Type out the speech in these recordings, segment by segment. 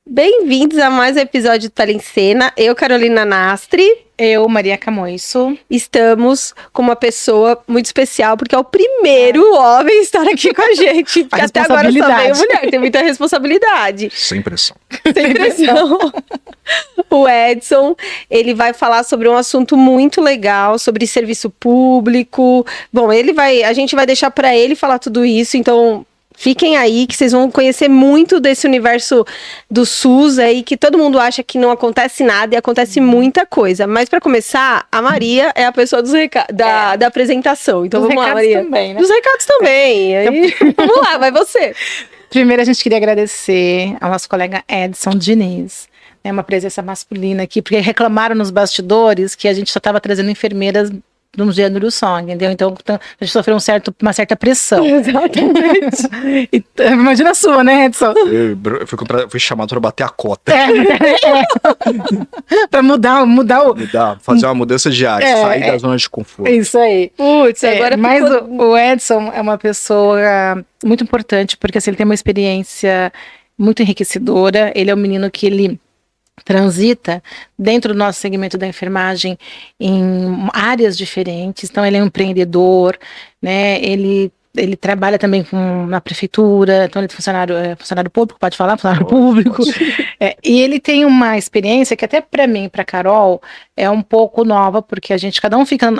Bem-vindos a mais um episódio do Tá em Cena. Eu, Carolina Nastri. Eu, Maria Camoiço. Estamos com uma pessoa muito especial, porque é o primeiro homem a estar aqui com a gente. Porque até agora só veio mulher, tem muita responsabilidade. Sem pressão. Sem pressão. O Edson, ele vai falar sobre um assunto muito legal, sobre serviço público. Bom, a gente vai deixar para ele falar tudo isso, então... Fiquem aí que vocês vão conhecer muito desse universo do SUS aí, que todo mundo acha que não acontece nada e acontece muita coisa. Mas para começar, a Maria é a pessoa da apresentação. Então vamos lá, Maria. Também, né? Dos recados também. Aí, vamos lá, vai você. Primeiro a gente queria agradecer ao nosso colega Edson Diniz, né, uma presença masculina aqui, porque reclamaram nos bastidores que a gente só estava trazendo enfermeiras de um gênero só, entendeu? Então a gente sofreu uma certa pressão. Exatamente. Imagina a sua, né, Edson? Eu fui chamado para bater a cota. Para fazer uma mudança de área, sair da zona de conforto. Isso aí. Putz, agora mas o Edson é uma pessoa muito importante, porque assim, ele tem uma experiência muito enriquecedora. Ele é um menino que ele transita dentro do nosso segmento da enfermagem em áreas diferentes. Então ele é um empreendedor, né? Ele trabalha também na prefeitura, então ele é funcionário público, pode falar, funcionário público. E ele tem uma experiência que até para mim, para Carol, é um pouco nova, porque cada um fica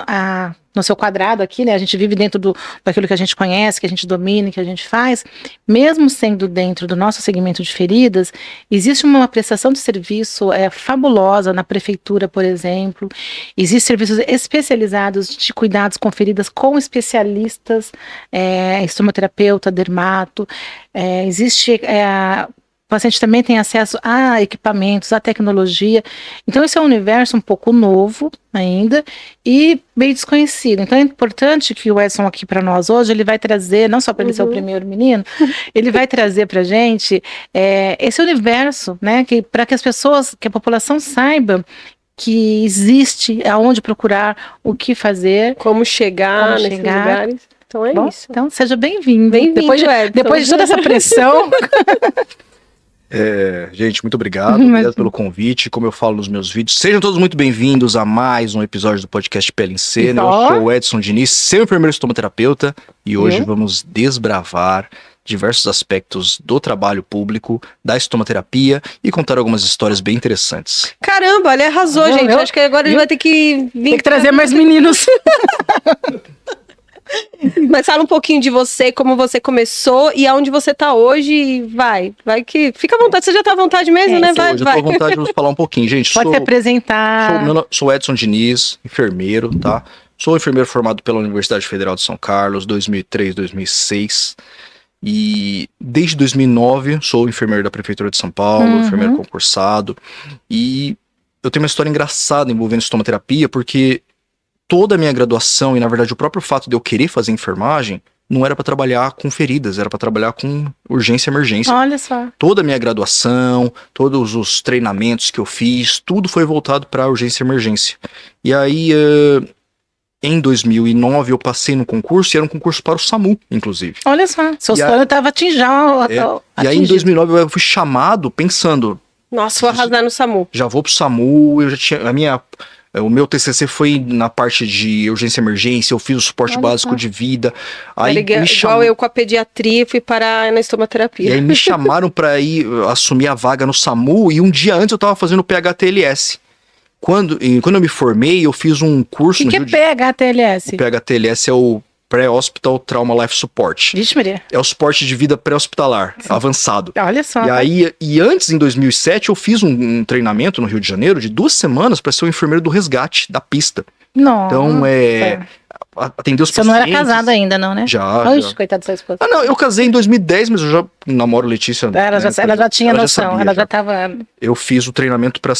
no seu quadrado aqui, né? A gente vive dentro daquilo que a gente conhece, que a gente domina, que a gente faz. Mesmo sendo dentro do nosso segmento de feridas, existe uma prestação de serviço fabulosa na prefeitura, por exemplo. Existem serviços especializados de cuidados com feridas com especialistas, estomoterapeuta, dermato. O paciente também tem acesso a equipamentos, a tecnologia. Então, esse é um universo um pouco novo ainda e meio desconhecido. Então, é importante que o Edson aqui para nós hoje, ele vai trazer, não só para ele ser o primeiro menino, ele vai trazer para a gente esse universo, né, para que as pessoas, que a população saiba que existe, aonde procurar, o que fazer. Como chegar nesses lugares. Então, é isso. Então, seja bem-vindo. Bem-vindo, depois de toda essa pressão... Gente, muito obrigado pelo convite. Como eu falo nos meus vídeos, sejam todos muito bem-vindos a mais um episódio do podcast Pele em Cena. Eu sou o Edson Diniz, seu enfermeiro estomoterapeuta, e hoje vamos desbravar diversos aspectos do trabalho público, da estomoterapia e contar algumas histórias bem interessantes. Caramba, ele arrasou, gente. Acho que agora ele vai ter que vir. Tem que trazer mais meninos. Mas fala um pouquinho de você, como você começou e aonde você tá hoje. Vai que fica à vontade. Você já tá à vontade mesmo, né? Vai. Hoje eu tô à vontade de falar um pouquinho, gente. Pode se apresentar. Sou Edson Diniz, enfermeiro, tá? Sou enfermeiro formado pela Universidade Federal de São Carlos, 2003, 2006. E desde 2009 sou enfermeiro da Prefeitura de São Paulo, enfermeiro concursado. E eu tenho uma história engraçada envolvendo estomoterapia, porque toda a minha graduação, e na verdade o próprio fato de eu querer fazer enfermagem, não era para trabalhar com feridas, era para trabalhar com urgência e emergência. Olha só. Toda a minha graduação, todos os treinamentos que eu fiz, tudo foi voltado para urgência e emergência. E aí, em 2009, eu passei no concurso, e era um concurso para o SAMU, inclusive. Olha só, seu sonho estava atingindo. E aí, em 2009, eu fui chamado pensando... Nossa, vou arrasar no SAMU. Já vou pro SAMU, eu já tinha... O meu TCC foi na parte de urgência e emergência, eu fiz o suporte básico de vida. Aí igual eu com a pediatria, fui parar na estomoterapia. E aí me chamaram para ir assumir a vaga no SAMU, e um dia antes eu tava fazendo o PHTLS. Quando eu me formei, eu fiz um curso... O que é PHTLS? O PHTLS é o Pré-Hospital Trauma Life Support. Vixe, Maria. É o suporte de vida pré-hospitalar, avançado. Olha só. E antes, em 2007, eu fiz um treinamento no Rio de Janeiro de 2 semanas para ser o enfermeiro do resgate da pista. Nossa. Então, atender os pacientes. Você não era casado ainda, não, né? Já. Coitado da sua esposa. Não, eu casei em 2010, mas eu já namoro Letícia. Ela já tinha noção, ela já estava... Eu fiz o treinamento para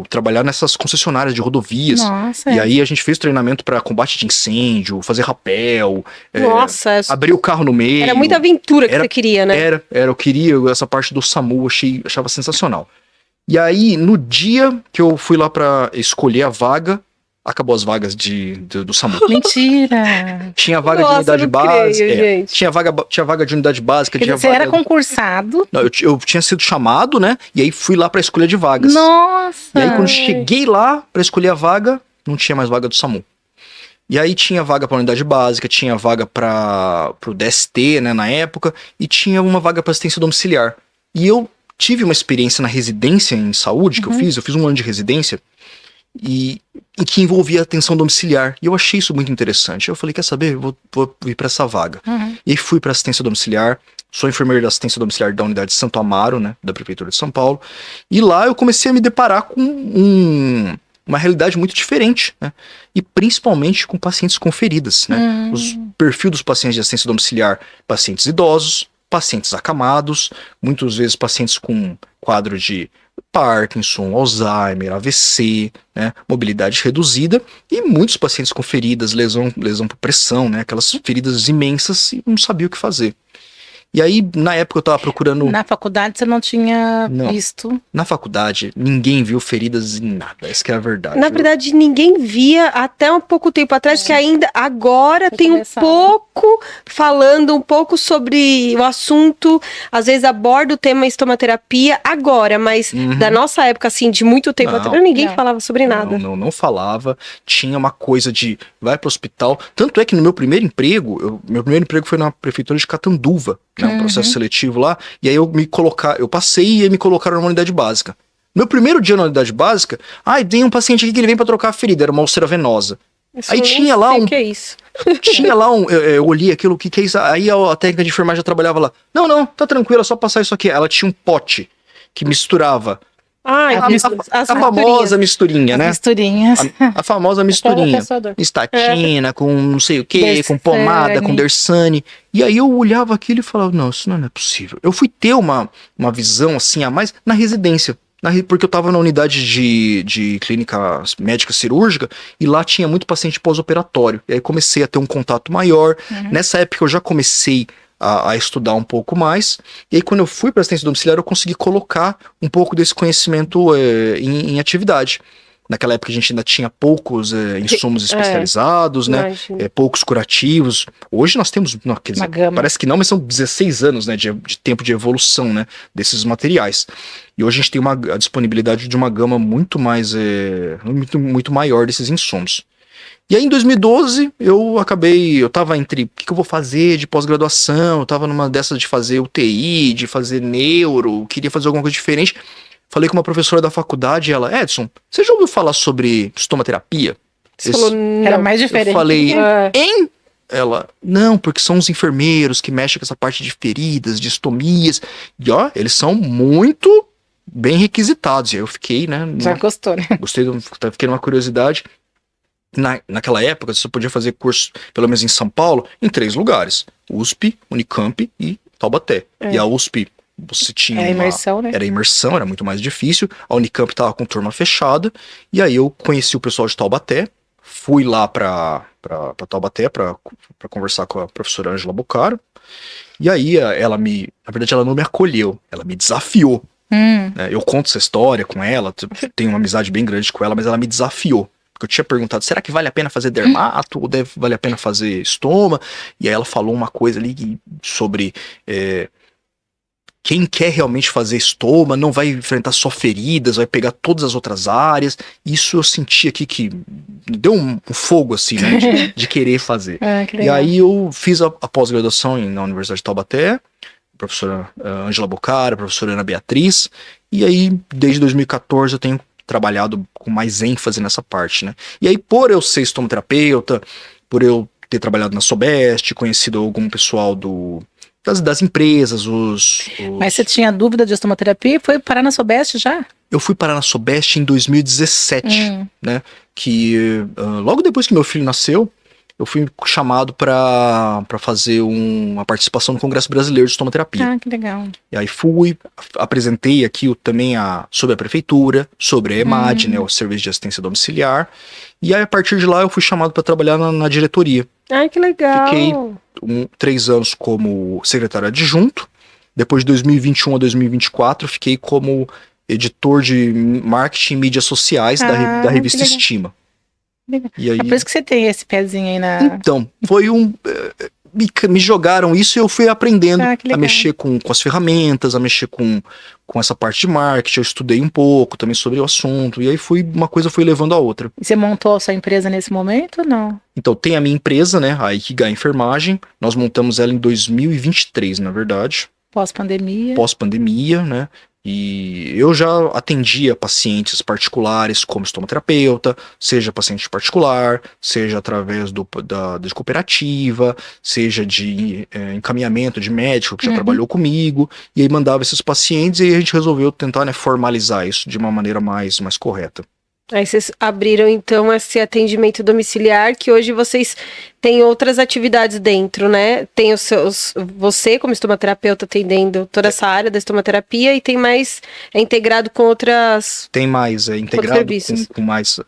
trabalhar nessas concessionárias de rodovias. Nossa. E aí a gente fez treinamento para combate de incêndio, fazer rapel. Nossa. Abrir o carro no meio. Era muita aventura que você queria, né? Eu queria essa parte do SAMU, achava sensacional. E aí, no dia que eu fui lá pra escolher a vaga, acabou as vagas do SAMU. Mentira! Tinha vaga de Nossa, unidade não básica. creio, gente. Tinha vaga de unidade básica. Quer Tinha dizer, você vaga... era concursado? Não, eu tinha sido chamado, né? E aí fui lá pra escolha de vagas. Nossa! E aí, quando cheguei lá pra escolher a vaga, não tinha mais vaga do SAMU. E aí tinha vaga pra unidade básica, tinha vaga pro DST, né, na época, e tinha uma vaga pra assistência domiciliar. E eu tive uma experiência na residência em saúde que eu fiz um ano de residência, e que envolvia atenção domiciliar. E eu achei isso muito interessante. Eu falei, quer saber? Eu vou ir pra essa vaga. E aí fui pra assistência domiciliar. Sou enfermeiro da assistência domiciliar da unidade de Santo Amaro, né, da Prefeitura de São Paulo. E lá eu comecei a me deparar com uma realidade muito diferente, né? E principalmente com pacientes com feridas, né? Os perfis dos pacientes de assistência domiciliar, pacientes idosos, pacientes acamados, muitas vezes pacientes com quadro de Parkinson, Alzheimer, AVC, né? Mobilidade reduzida, e muitos pacientes com feridas, lesão por pressão, né? Aquelas feridas imensas, e não sabia o que fazer. E aí, na época, eu tava procurando... Na faculdade você não tinha Não. visto? Na faculdade, ninguém viu feridas em nada. Essa que é a verdade. Na verdade, ninguém via até um pouco tempo atrás, que ainda agora Foi tem um começado. pouco, falando um pouco sobre o assunto, às vezes aborda o tema estomaterapia agora, mas da nossa época, assim, de muito tempo Não. atrás, ninguém Não. falava sobre nada. Não falava. Tinha uma coisa de vai pro hospital. Tanto é que no meu primeiro emprego, meu primeiro emprego foi na prefeitura de Catanduva, né, um processo seletivo lá. E aí eu passei e me colocaram numa unidade básica. Meu primeiro dia na unidade básica, tem um paciente aqui que ele vem pra trocar a ferida, era uma úlcera venosa. Isso Aí eu nem tinha lá sei um- o que é isso. Tinha lá eu olhei aquilo, o que é isso? Aí a técnica de enfermagem já trabalhava lá. Não, tá tranquilo, é só passar isso aqui. Ela tinha um pote que misturava Ai, A- as a famosa misturinha, As né? misturinhas. A famosa misturinha. Pensador. Estatina, com não sei o que, com Dersane. pomada, com Dersane. E aí eu olhava aquilo e falava, não, isso não é possível. Eu fui ter uma visão assim a mais na residência. Porque eu tava na unidade de clínica médica cirúrgica e lá tinha muito paciente pós-operatório. E aí comecei a ter um contato maior. Nessa época eu já comecei a estudar um pouco mais. E aí quando eu fui para assistência domiciliar eu consegui colocar um pouco desse conhecimento em atividade. Naquela época a gente ainda tinha poucos insumos especializados, né? imagino. Poucos curativos. Hoje nós temos, não, quer dizer, Uma gama. parece que não, mas são 16 anos, né, de tempo de evolução, né, desses materiais. E hoje a gente tem a disponibilidade de uma gama muito mais, muito maior desses insumos. E aí em 2012 eu tava entre o que eu vou fazer de pós-graduação, eu tava numa dessas de fazer UTI, de fazer neuro, queria fazer alguma coisa diferente. Falei com uma professora da faculdade, ela, Edson, você já ouviu falar sobre estomaterapia? Você falou, Era não. mais diferente. Eu falei, É. hein? Ela, não, porque são os enfermeiros que mexem com essa parte de feridas, de estomias. E ó, eles são muito bem requisitados. E aí eu fiquei, né? Já gostou, né? Fiquei numa curiosidade. Naquela época, você podia fazer curso, pelo menos em São Paulo, em 3 lugares: USP, Unicamp e Taubaté. E a USP, você tinha Era imersão, né? Era imersão, era muito mais difícil. A Unicamp tava com turma fechada. E aí eu conheci o pessoal de Taubaté, fui lá pra Taubaté pra conversar com a professora Ângela Bocaro. E aí na verdade ela não me acolheu, ela me desafiou. Né? Eu conto essa história com ela, tenho uma amizade bem grande com ela, mas ela me desafiou. Porque eu tinha perguntado, será que vale a pena fazer dermato ou vale a pena fazer estoma? E aí ela falou uma coisa ali sobre quem quer realmente fazer estoma não vai enfrentar só feridas, vai pegar todas as outras áreas. Isso eu senti aqui que deu um fogo assim, né, de querer fazer. Que E legal. aí eu fiz a pós-graduação na Universidade de Taubaté, professora Ângela Boccara, professora Ana Beatriz, e aí desde 2014 eu tenho trabalhado com mais ênfase nessa parte, né? E aí por eu ser estomoterapeuta, por eu ter trabalhado na Sobest, conhecido algum pessoal das empresas, Mas você tinha dúvida de estomaterapia e foi parar na Sobest já? Eu fui parar na Sobest em 2017, né? Que logo depois que meu filho nasceu, eu fui chamado para fazer uma participação no Congresso Brasileiro de Estomoterapia. Ah, que legal. E aí apresentei aqui também sobre a prefeitura, sobre a EMAD, né, o Serviço de Assistência Domiciliar. E aí a partir de lá eu fui chamado para trabalhar na diretoria. Ai, que legal. Fiquei 3 anos como secretário adjunto. Depois de 2021 a 2024 fiquei como editor de marketing e mídias sociais da revista que legal. Estima. Legal. E aí, É por isso que você tem esse pezinho aí na... então, foi me jogaram isso e eu fui aprendendo Ah, que legal. a mexer com as ferramentas, a mexer com essa parte de marketing. Eu estudei um pouco também sobre o assunto, e aí uma coisa foi levando a outra. E você montou a sua empresa nesse momento ou não? Então, tem a minha empresa, né, a Ikigai Enfermagem. Nós montamos ela em 2023, na verdade, Pós-pandemia? pós-pandemia, né? E eu já atendia pacientes particulares como estomaterapeuta, seja paciente particular, seja através de cooperativa, seja de encaminhamento de médico que já trabalhou comigo, e aí mandava esses pacientes, e aí a gente resolveu tentar, né, formalizar isso de uma maneira mais correta. Aí vocês abriram, então, esse atendimento domiciliar, que hoje vocês têm outras atividades dentro, né? Tem você, como estomaterapeuta, atendendo toda essa área da estomaterapia, e tem mais, é integrado com outras... Tem mais, integrado serviços. com mais...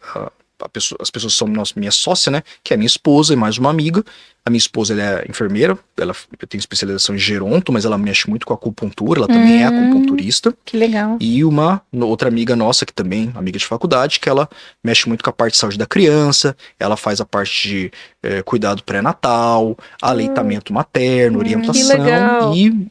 as pessoas são minha sócia, né? Que é a minha esposa e mais uma amiga. A minha esposa, ela é enfermeira, eu tenho especialização em geronto, mas ela mexe muito com acupuntura, ela também é acupunturista. Que legal. E uma outra amiga nossa, que também é amiga de faculdade, que ela mexe muito com a parte de saúde da criança, ela faz a parte de cuidado pré-natal, aleitamento materno, que orientação legal. e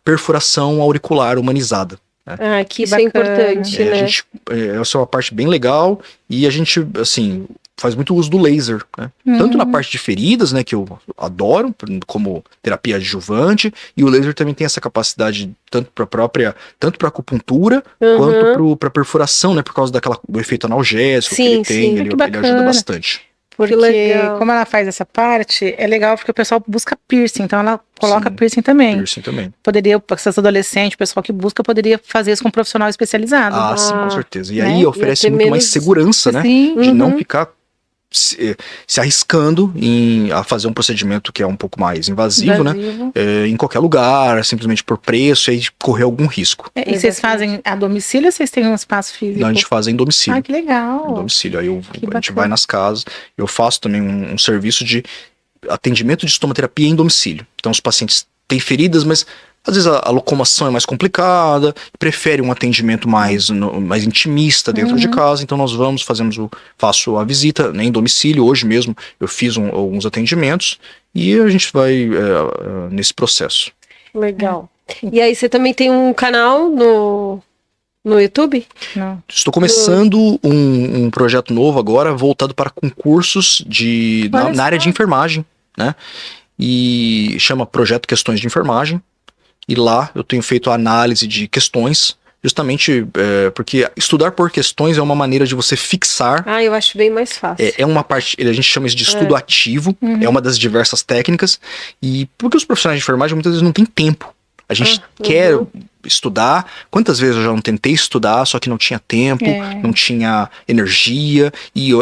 perfuração auricular humanizada. Ah, que isso bacana. é importante, né? Essa é uma parte bem legal, e a gente, assim, faz muito uso do laser, né? Tanto na parte de feridas, né, que eu adoro, como terapia adjuvante, e o laser também tem essa capacidade tanto para acupuntura, quanto para perfuração, né, por causa do efeito analgésico que ele tem, ele ajuda bastante. Porque legal. como ela faz essa parte, é legal porque o pessoal busca piercing, então ela coloca piercing também. Piercing também. Poderia, se esse adolescente, o pessoal que busca, poderia fazer isso com um profissional especializado. Ah, sim, com certeza. E né? aí oferece muito mais segurança, né? Sim. De não ficar se arriscando a fazer um procedimento que é um pouco mais invasivo, né? Em qualquer lugar, simplesmente por preço, e aí correr algum risco. E vocês fazem a domicílio ou vocês têm um espaço físico? Não, a gente faz em domicílio. Ah, que legal. Em domicílio. Aí a gente vai nas casas. Eu faço também um serviço de atendimento de estomaterapia em domicílio. Então os pacientes têm feridas, mas às vezes a locomoção é mais complicada, prefere um atendimento mais intimista dentro de casa, então nós faço a visita, né, em domicílio. Hoje mesmo eu fiz alguns atendimentos e a gente vai nesse processo. Legal. E aí você também tem um canal no YouTube? Não. Estou começando um projeto novo agora, voltado para concursos na área de enfermagem, né? E chama Projeto Questões de Enfermagem. E lá eu tenho feito a análise de questões, justamente porque estudar por questões é uma maneira de você fixar. Ah, eu acho bem mais fácil. É uma parte, a gente chama isso de estudo ativo, é uma das diversas técnicas, e porque os profissionais de enfermagem muitas vezes não têm tempo. A gente quer estudar. Quantas vezes eu já não tentei estudar, só que não tinha tempo, não tinha energia.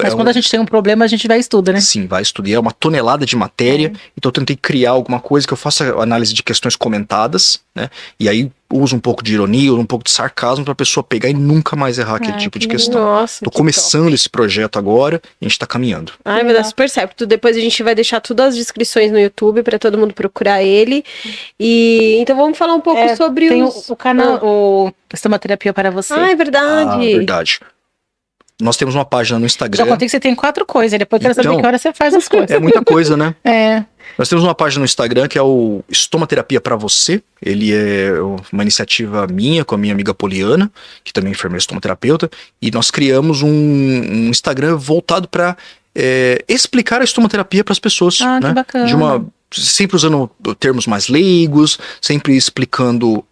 Mas quando a gente tem um problema, a gente vai e estuda, né? Sim, vai estudar. É uma tonelada de matéria. Então eu tentei criar alguma coisa que eu faça análise de questões comentadas, né? E aí uso um pouco de ironia, uso um pouco de sarcasmo pra pessoa pegar e nunca mais errar aquele tipo de questão. Nossa, tô começando esse projeto agora e a gente tá caminhando. Ai, vai dar super certo. Depois a gente vai deixar todas as descrições no YouTube pra todo mundo procurar ele. E então vamos falar um pouco sobre o canal, o Estomaterapia para você. Ah, é verdade. Verdade. Nós temos uma página no Instagram. Já contei que você tem 4 coisas, depois eu quero saber que hora você faz as coisas. É muita coisa, né? É. Nós temos uma página no Instagram que é o Estomaterapia para você. Ele é uma iniciativa minha com a minha amiga Poliana, que também é enfermeira estomaterapeuta, e nós criamos um Instagram voltado para explicar a estomaterapia para as pessoas. Ah, né? Que bacana. Sempre usando termos mais leigos, sempre explicando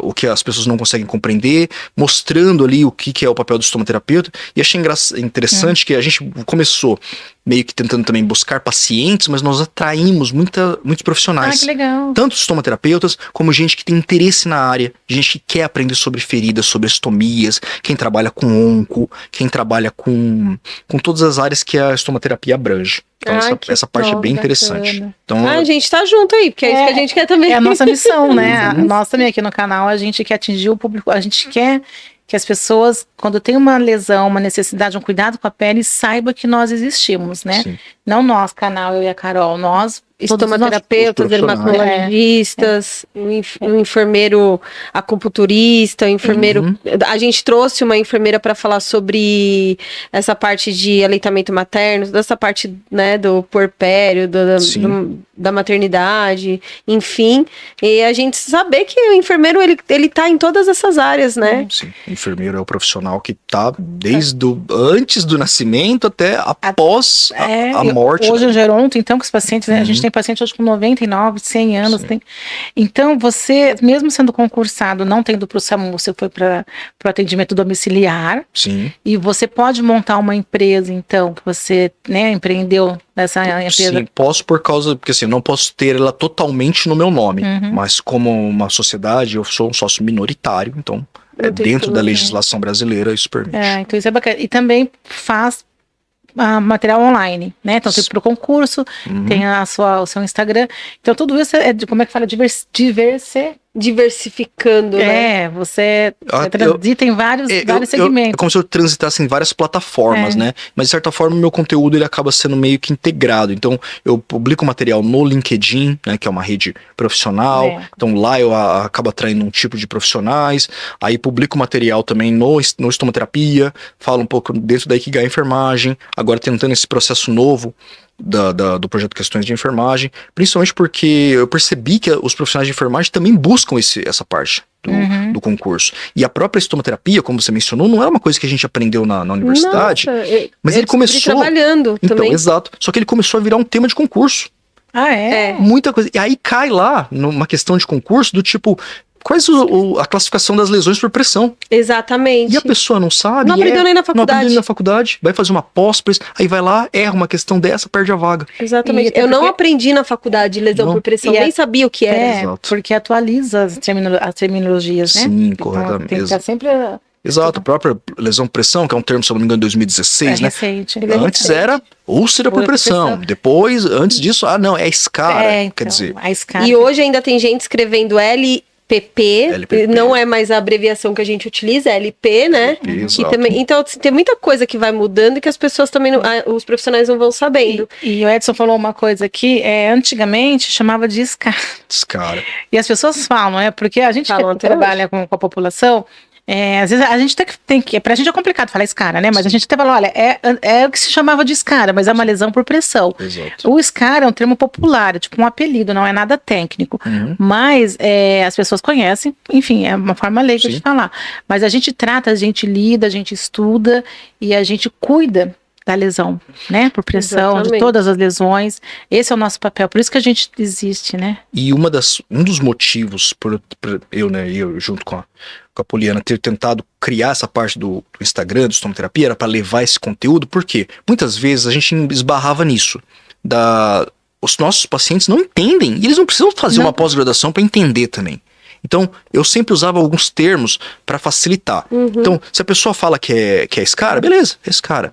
o que as pessoas não conseguem compreender, mostrando ali o que é o papel do estomaterapeuta. E achei interessante que a gente começou meio que tentando também buscar pacientes, mas nós atraímos muitos profissionais. Ah, que legal. Tanto estomaterapeutas, como gente que tem interesse na área, gente que quer aprender sobre feridas, sobre estomias, quem trabalha com onco, quem trabalha com todas as áreas que a estomaterapia abrange. Então essa parte é bem interessante. Então, a gente tá junto aí, porque é isso que a gente quer também. É a nossa missão, né? Nós também aqui no canal, a gente quer atingir o público, a gente quer que as pessoas, quando tem uma lesão, uma necessidade, um cuidado com a pele, saibam que nós existimos, né? Sim. Não nós, canal, eu e a Carol, nós estomaterapeutas, dermatologistas, o enfermeiro acupunturista, o enfermeiro... A gente trouxe uma enfermeira para falar sobre essa parte de aleitamento materno, dessa parte, né, do puerpério, da maternidade, enfim. E a gente saber que o enfermeiro, ele tá em todas essas áreas, né? Sim, o enfermeiro é o profissional que tá desde antes do nascimento até após a morte. Hoje, geronto, então, com os pacientes, né, a gente tem paciente hoje com 99, 100 anos. Então, você, mesmo sendo concursado, não tendo pro SAMU, você foi para o atendimento domiciliar. Sim. E você pode montar uma empresa, então, que você, né, empreendeu nessa empresa. Sim, posso porque assim, eu não posso ter ela totalmente no meu nome, mas como uma sociedade, eu sou um sócio minoritário, então dentro da legislação brasileira isso permite. Então isso é bacana. E também faz material online, né? Então tem pro concurso, tem o seu Instagram. Então tudo isso é como é que fala? Diversificando, né? Você transita em vários segmentos. É como se eu transitasse em várias plataformas, né? Mas de certa forma o meu conteúdo ele acaba sendo meio que integrado. Então eu publico material no LinkedIn, né? Que é uma rede profissional. Então lá eu acabo atraindo um tipo de profissionais. Aí publico material também no estomaterapia. Falo um pouco dentro da Ikigai Enfermagem. Agora tentando esse processo novo do projeto Questões de Enfermagem, principalmente porque eu percebi que os profissionais de enfermagem também buscam essa parte do concurso. E a própria estomaterapia, como você mencionou, não é uma coisa que a gente aprendeu na universidade, mas ele começou trabalhando também. Exato, só que ele começou a virar um tema de concurso. Muita coisa, e aí cai lá numa questão de concurso do tipo, quais a classificação das lesões por pressão. Exatamente. E a pessoa não sabe. Não aprendeu nem na faculdade. Não aprendeu nem na faculdade. Vai fazer uma pós, aí vai lá, erra uma questão dessa, perde a vaga. Exatamente. Eu não aprendi na faculdade lesão por pressão, nem sabia o que era. Exato. Porque atualiza as terminologias, né? Sim, então, corretamente. Tem que estar sempre... Exato, a própria lesão por pressão, que é um termo, se eu não me engano, de 2016, né? Recente. Antes era úlcera por pressão. Depois, antes disso, é escara. Então, quer dizer. A escara. E hoje ainda tem gente escrevendo LPP, não é mais a abreviação que a gente utiliza, é LP, né? Que também, então tem muita coisa que vai mudando e que as pessoas também, os profissionais não vão sabendo. E o Edson falou uma coisa aqui, antigamente chamava de escara. Escara. E as pessoas falam, porque a gente que trabalha com a população, às vezes a gente tem que, pra gente é complicado falar escara, né? Mas a gente até fala, olha, é o que se chamava de escara, mas é uma lesão por pressão. Exato. O escara é um termo popular, é tipo um apelido, não é nada técnico. Mas as pessoas conhecem, enfim, é uma forma leiga de falar. Mas a gente trata, a gente lida, a gente estuda e a gente cuida da lesão, né? Por pressão, de todas as lesões. Esse é o nosso papel, por isso que a gente existe, né? E um dos motivos por eu junto com a Poliana ter tentado criar essa parte do Instagram, do estomaterapia, era para levar esse conteúdo, porque muitas vezes a gente esbarrava nisso. Os nossos pacientes não entendem, e eles não precisam fazer uma pós-graduação para entender também. Então, eu sempre usava alguns termos para facilitar. Então, se a pessoa fala que é escara, beleza, é escara.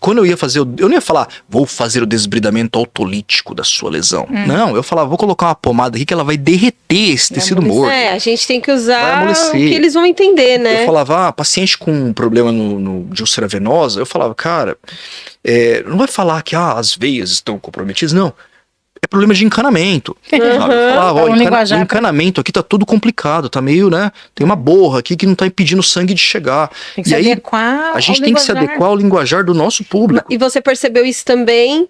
Quando eu ia fazer, eu não ia falar, vou fazer o desbridamento autolítico da sua lesão. Não, eu falava, vou colocar uma pomada aqui que ela vai derreter esse tecido morto. A gente tem que usar o que eles vão entender, né? Eu falava, paciente com problema de úlcera venosa, eu falava, cara, não vai falar que as veias estão comprometidas, não. É problema de encanamento. Eu falava, o encanamento aqui tá tudo complicado, tá meio, né? Tem uma borra aqui que não tá impedindo o sangue de chegar. Tem que se adequar a gente tem que se adequar ao linguajar do nosso público. E você percebeu isso também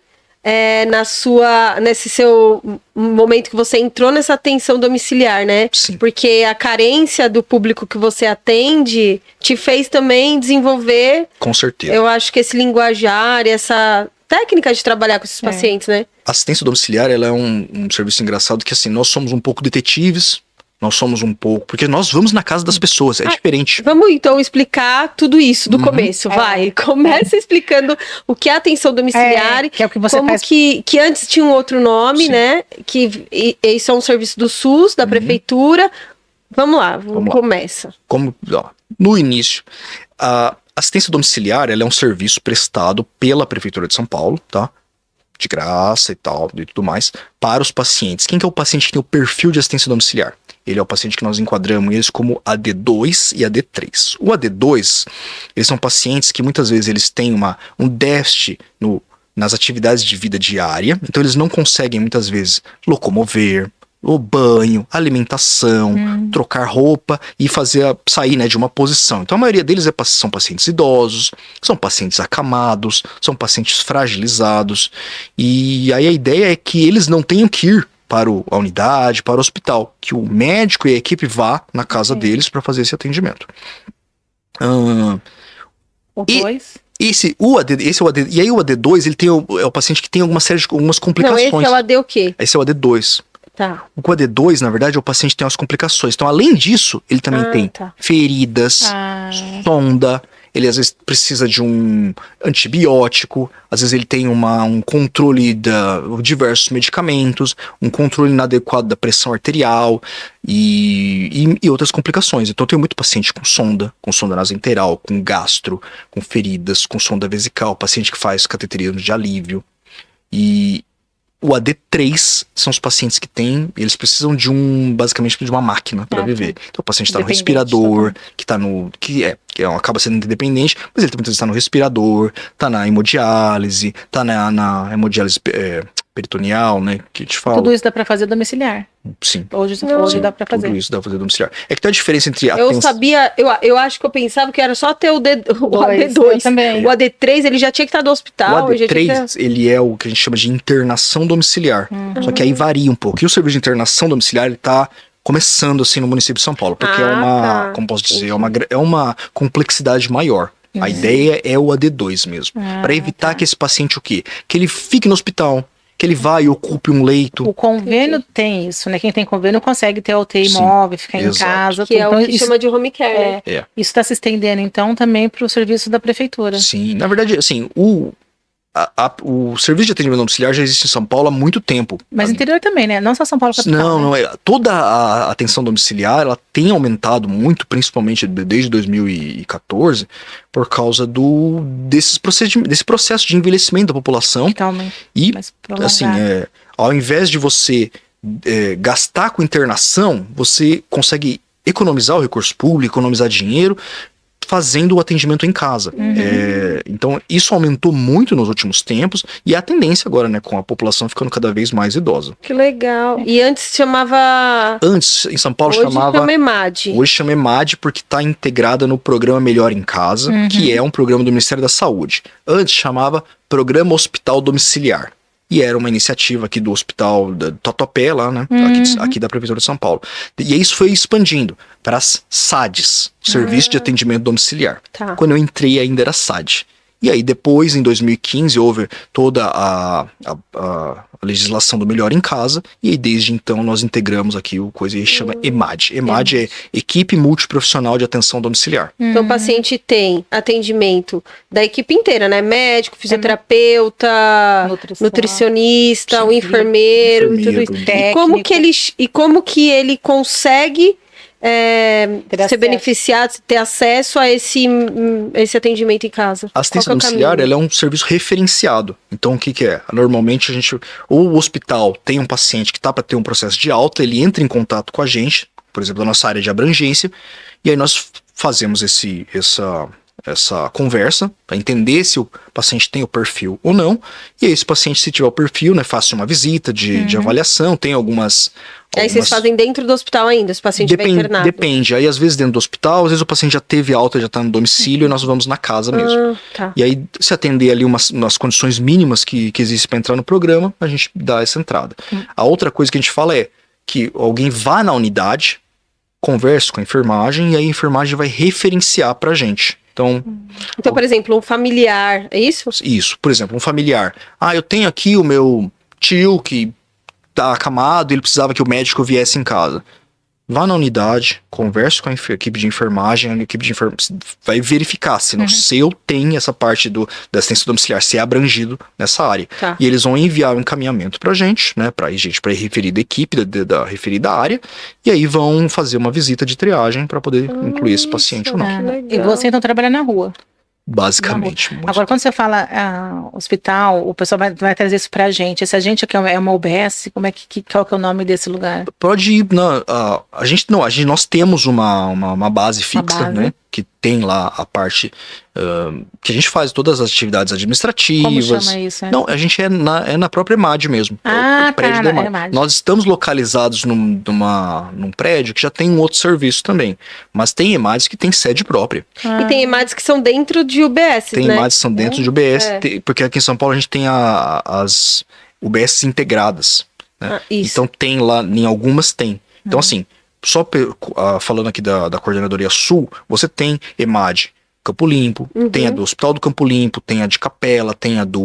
nesse seu momento que você entrou nessa atenção domiciliar, né? Sim. Porque a carência do público que você atende te fez também desenvolver... Com certeza. Eu acho que esse linguajar, essa técnica de trabalhar com esses pacientes, né? A assistência domiciliar, ela é um serviço engraçado que, assim, nós somos um pouco detetives, porque nós vamos na casa das pessoas, é diferente. Vamos então explicar tudo isso do começo, vai. Começa explicando o que é atenção domiciliar, que é o que você faz. Que antes tinha um outro nome, né? Que isso é um serviço do SUS, da prefeitura. Vamos lá, começa. No início, a assistência domiciliar, ela é um serviço prestado pela Prefeitura de São Paulo, tá? De graça e tal, e tudo mais, para os pacientes. Quem que é o paciente que tem o perfil de assistência domiciliar? Ele é o paciente que nós enquadramos eles como AD2 e AD3. O AD2, eles são pacientes que muitas vezes eles têm um déficit nas atividades de vida diária, então eles não conseguem muitas vezes locomover, o banho, alimentação, trocar roupa e sair, né, de uma posição. Então a maioria deles são pacientes idosos, são pacientes acamados, são pacientes fragilizados, e aí a ideia é que eles não tenham que ir para a unidade, para o hospital, que o médico e a equipe vá na casa deles para fazer esse atendimento. O 2. Esse é o AD, e aí o AD2, ele é o paciente que tem algumas complicações. Não, esse é o AD o quê? Esse é o AD2. Tá. O AD2, na verdade, é o paciente que tem umas complicações. Então, além disso, ele também tem feridas, sonda, ele às vezes precisa de um antibiótico, às vezes ele tem um controle de diversos medicamentos, um controle inadequado da pressão arterial e outras complicações. Então tem muito paciente com sonda nasoenteral, com gastro, com feridas, com sonda vesical, paciente que faz cateterismo de alívio. E o AD3 são os pacientes que eles precisam basicamente de uma máquina para viver. Então o paciente está no respirador, acaba sendo independente, mas ele também está no respirador, está na hemodiálise, está na hemodiálise peritoneal, né, que te fala. Tudo isso dá para fazer domiciliar. Sim. Hoje dá para fazer. Tudo isso dá para fazer domiciliar. É que tem a diferença entre eu acho que eu pensava que era só ter o AD2. Também. O AD3, ele já tinha que estar no hospital. O AD3, ele é o que a gente chama de internação domiciliar. Só que aí varia um pouco. E o serviço de internação domiciliar, ele tá começando assim no município de São Paulo, porque como posso dizer, é uma complexidade maior. A ideia é o AD2 mesmo, para evitar que esse paciente que ele fique no hospital, que ele vá e ocupe um leito. O convênio tem isso, né? Quem tem convênio consegue ter UTI móvel, ficar em casa. Que é o que chama de home care. Isso está se estendendo, então, também para o serviço da prefeitura. Sim, na verdade, assim, o serviço de atendimento domiciliar já existe em São Paulo há muito tempo. Mas no interior também, né? Não só São Paulo capital. Não, toda a atenção domiciliar, ela tem aumentado muito, principalmente desde 2014, por causa desse processo de envelhecimento da população. Totalmente. E, assim, ao invés de você gastar com internação, você consegue economizar o recurso público, economizar dinheiro, fazendo o atendimento em casa. Então, isso aumentou muito nos últimos tempos e a tendência agora, né, com a população ficando cada vez mais idosa. Que legal. E antes chamava... Antes, em São Paulo, chamava... Hoje chama EMAD. Hoje chama EMAD porque está integrada no programa Melhor em Casa, que é um programa do Ministério da Saúde. Antes chamava Programa Hospital Domiciliar. E era uma iniciativa aqui do Hospital do Tatuapé, lá, né? Aqui da Prefeitura de São Paulo. E isso foi expandindo para as SADs, Serviço de Atendimento Domiciliar. Tá. Quando eu entrei, ainda era SAD. E aí depois, em 2015, houve toda a legislação do Melhor em Casa, e aí desde então nós integramos aqui o coisa que chama EMAD. EMAD é Equipe Multiprofissional de Atenção Domiciliar. Então o paciente tem atendimento da equipe inteira, né? Médico, fisioterapeuta, nutricionista, o enfermeiro, tudo isso. E como que ele consegue ser beneficiado, ter acesso a esse atendimento em casa? A assistência domiciliar, ela é um serviço referenciado. Então, o que é? Normalmente, o hospital tem um paciente que está para ter um processo de alta, ele entra em contato com a gente, por exemplo, da nossa área de abrangência, e aí nós fazemos essa conversa para entender se o paciente tem o perfil ou não. E aí, esse paciente, se tiver o perfil, né, faça uma visita de avaliação, tem algumas... Aí vocês fazem dentro do hospital ainda, se o paciente vai internado? Depende. Aí, às vezes, dentro do hospital, às vezes o paciente já teve alta, já está no domicílio, e nós vamos na casa mesmo. Tá. E aí, se atender ali umas condições mínimas que existem para entrar no programa, a gente dá essa entrada. A outra coisa que a gente fala é que alguém vá na unidade, converse com a enfermagem, e aí a enfermagem vai referenciar para a gente. Então, por exemplo, um familiar, é isso? Isso, por exemplo, um familiar. Eu tenho aqui o meu tio que tá acamado e ele precisava que o médico viesse em casa. Vá na unidade, converse com a equipe de enfermagem, a equipe de enfermagem vai verificar se no seu tem essa parte da assistência domiciliar, se é abrangido nessa área. Tá. E eles vão enviar o encaminhamento pra gente, né, pra referida equipe da referida área, e aí vão fazer uma visita de triagem para poder incluir esse paciente ou não. E você então trabalha na rua? Basicamente. Agora, quando você fala hospital, o pessoal vai trazer isso pra gente. Esse agente aqui é uma UBS? Qual que é o nome desse lugar? Pode ir nós temos uma base fixa, né? que tem lá a parte que a gente faz todas as atividades administrativas. Como chama isso? Não, a gente é na própria EMAD mesmo. Ah, o prédio da EMAD. EMAD. Nós estamos localizados num prédio que já tem um outro serviço também. Mas tem EMADs que tem sede própria. E tem EMADs que são dentro de UBS, Tem né? EMADs que são dentro de UBS, porque aqui em São Paulo a gente tem as UBS integradas. Né? Isso. Então tem lá, em algumas tem. Então assim, só falando aqui da Coordenadoria Sul, você tem EMAD Campo Limpo, tem a do Hospital do Campo Limpo, tem a de Capela, tem a de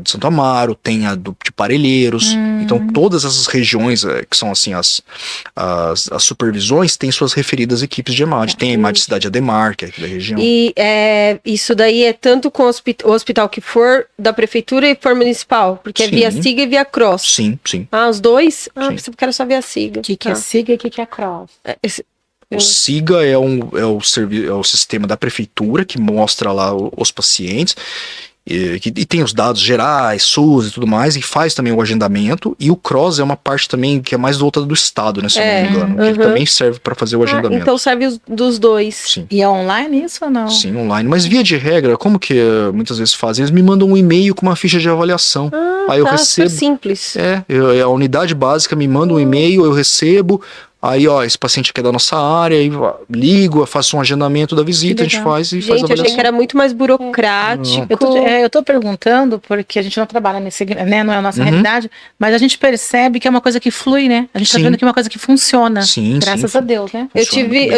Santo Amaro, tem a de Parelheiros. Então todas essas regiões que são assim as supervisões têm suas referidas equipes de EMAD. Tem a EMAD Cidade Ademar, que é aqui da região. E isso daí é tanto com o hospital que for da prefeitura e for municipal, porque é via SIGA e via CROSS. Sim, sim. Ah, os dois? Ah, Sim. eu quero só via SIGA. O que é SIGA e o que é CROSS? O SIGA é o sistema da prefeitura que mostra lá os pacientes e tem os dados gerais, SUS e tudo mais, e faz também o agendamento. E o CROSS é uma parte também que é mais voltada do Estado, né, se eu não me engano, que ele também serve para fazer o agendamento. Então serve dos dois. Sim. E é online isso ou não? Sim, online. Mas via de regra, como que muitas vezes fazem? Eles me mandam um e-mail com uma ficha de avaliação. Aí eu recebo. Super simples. A unidade básica me manda um e-mail, eu recebo. Aí, esse paciente aqui é da nossa área, aí ligo, eu faço um agendamento da visita, a gente faz e faz a Gente, eu avaliação. achei que era muito mais burocrático. Eu tô perguntando porque a gente não trabalha nesse, né, não é a nossa realidade, mas a gente percebe que é uma coisa que flui, né? A gente tá vendo que é uma coisa que funciona. Sim, graças a Deus, né? Eu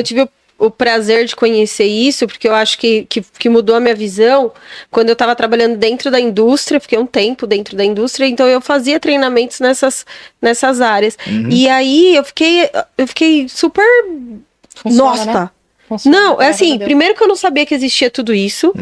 tive o prazer de conhecer isso, porque eu acho que mudou a minha visão quando eu estava trabalhando dentro da indústria, fiquei um tempo dentro da indústria, então eu fazia treinamentos nessas áreas. E aí eu fiquei super... Funciona, né? Não, é assim, primeiro que eu não sabia que existia tudo isso,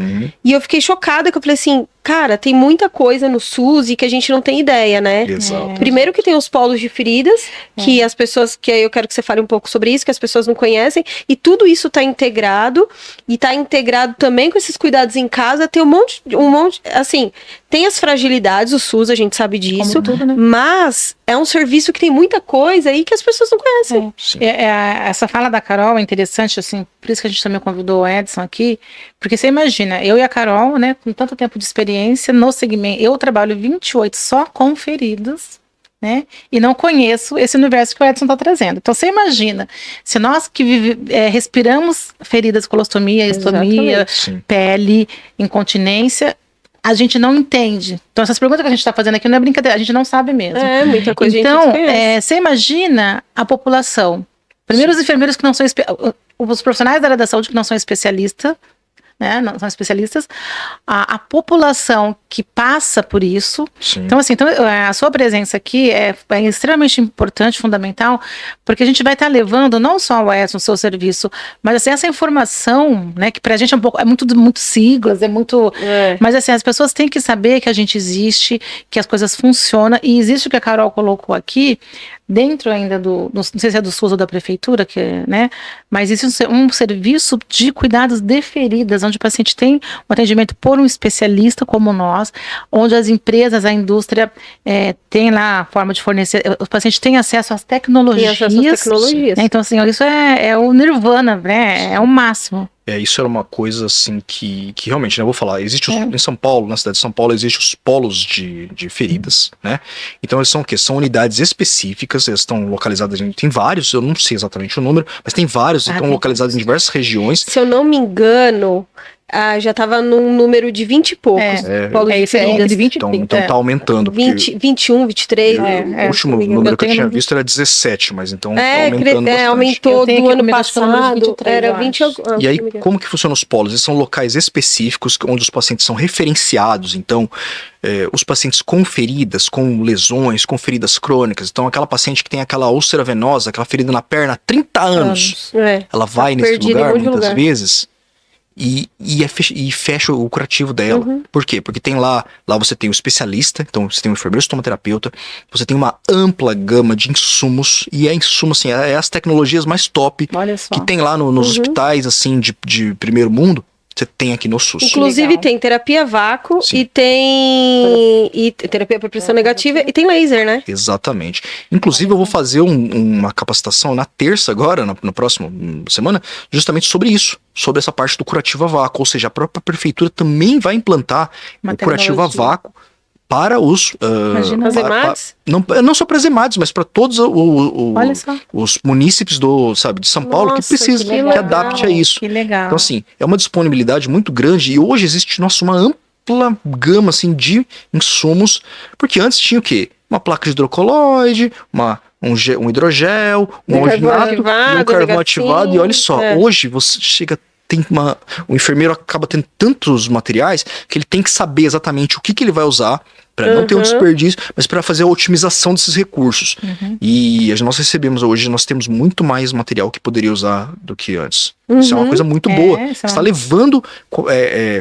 e eu fiquei chocada, que eu falei assim, cara, tem muita coisa no SUS e que a gente não tem ideia, né? Exato. Primeiro que tem os polos de feridas, que as pessoas, que eu quero que você fale um pouco sobre isso, que as pessoas não conhecem, e tudo isso tá integrado, e tá integrado também com esses cuidados em casa, tem um monte, assim, tem as fragilidades, o SUS, a gente sabe disso, como tudo, né? Mas é um serviço que tem muita coisa aí que as pessoas não conhecem. Essa fala da Carol é interessante, assim, por isso que a gente também convidou o Edson aqui, porque você imagina, eu e a Carol, né, com tanto tempo de experiência no segmento, eu trabalho 28 só com feridas, né, e não conheço esse universo que o Edson está trazendo. Então você imagina, se nós que respiramos feridas, colostomia, estomia, pele, incontinência, a gente não entende. Então essas perguntas que a gente está fazendo aqui não é brincadeira, a gente não sabe mesmo. Muita coisa então, a gente conhece. você imagina a população. Primeiro, os enfermeiros que não são os profissionais da área da saúde que não são especialistas, né, não são especialistas, a população que passa por isso. Sim. Então, assim, a sua presença aqui é extremamente importante, fundamental, porque a gente vai estar levando não só o Edson, o seu serviço, mas assim, essa informação, né, que pra gente é muito siglas, mas assim, as pessoas têm que saber que a gente existe, que as coisas funcionam, e existe o que a Carol colocou aqui, dentro ainda não sei se é do SUS ou da prefeitura, né, mas existe um serviço de cuidados de feridas, onde o paciente tem um atendimento por um especialista como nós, onde as empresas, a indústria tem lá a forma de fornecer, o paciente tem acesso às tecnologias. Né? Então, assim, isso é o nirvana, né? É o máximo. Isso era uma coisa assim que realmente, né, eu vou falar, existe em São Paulo, na cidade de São Paulo, existem os polos de feridas, né? Então eles são o quê? São unidades específicas, eles estão localizadas tem vários, eu não sei exatamente o número, mas tem vários, estão localizados em diversas regiões. Se eu não me engano, já estava num número de 20 e poucos. Polos de feridas. De 20 e 30. Então tá aumentando. 20, 21, 23. O último número que eu tinha visto era 17, mas então tá aumentando bastante. Aumentou do ano passado, 23, era 20. E aí, como que funcionam os polos? Eles são locais específicos onde os pacientes são referenciados, então os pacientes com feridas, com lesões, com feridas crônicas, então aquela paciente que tem aquela úlcera venosa, aquela ferida na perna há 30 anos, ela vai nesse lugar muitas vezes e fecha o curativo dela. Por quê? Porque tem lá você tem o especialista, então você tem o enfermeiro estomoterapeuta, você tem uma ampla gama de insumos, e insumo assim, as tecnologias mais top que tem lá nos hospitais assim de primeiro mundo, você tem aqui no SUS. Inclusive legal. tem terapia vácuo Sim. e tem terapia por pressão negativa e tem laser, né? Exatamente. Inclusive, eu vou fazer uma capacitação na terça agora, na próxima semana, justamente sobre isso. Sobre essa parte do curativo a vácuo. Ou seja, a própria prefeitura também vai implantar Uma o curativo a tecnologia. vácuo para os... Imagina. As EMADs? não só para as EMADs, mas para todos Olha só. os munícipes de São Paulo que Nossa, precisam, que que legal. adapte a isso. Que legal. Então, assim, é uma disponibilidade muito grande e hoje existe, nossa, uma ampla gama, assim, de insumos, porque antes tinha o quê? Uma placa de hidrocoloide, um hidrogel, um Um carvão alginato e um ativado, carvão negacinho, ativado, e olha só, hoje você chega... O enfermeiro acaba tendo tantos materiais que ele tem que saber exatamente o que ele vai usar para não ter um desperdício, mas para fazer a otimização desses recursos. E nós temos muito mais material que poderia usar do que antes. Isso é uma coisa muito boa. Você está levando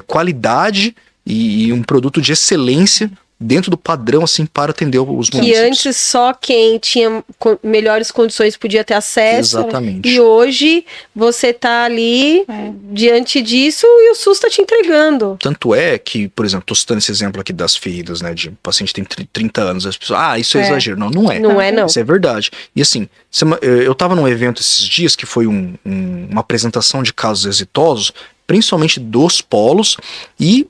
qualidade e um produto de excelência dentro do padrão, assim, para atender os munícipes. Que antes só quem tinha melhores condições podia ter acesso. Exatamente. E hoje você tá ali diante disso e o SUS tá te entregando. Tanto é que, por exemplo, tô citando esse exemplo aqui das feridas, né, de um paciente que tem 30 anos, as pessoas, isso é exagero. Não, não é. Não é, não. Isso é verdade. E assim, eu tava num evento esses dias que foi uma apresentação de casos exitosos, principalmente dos polos, e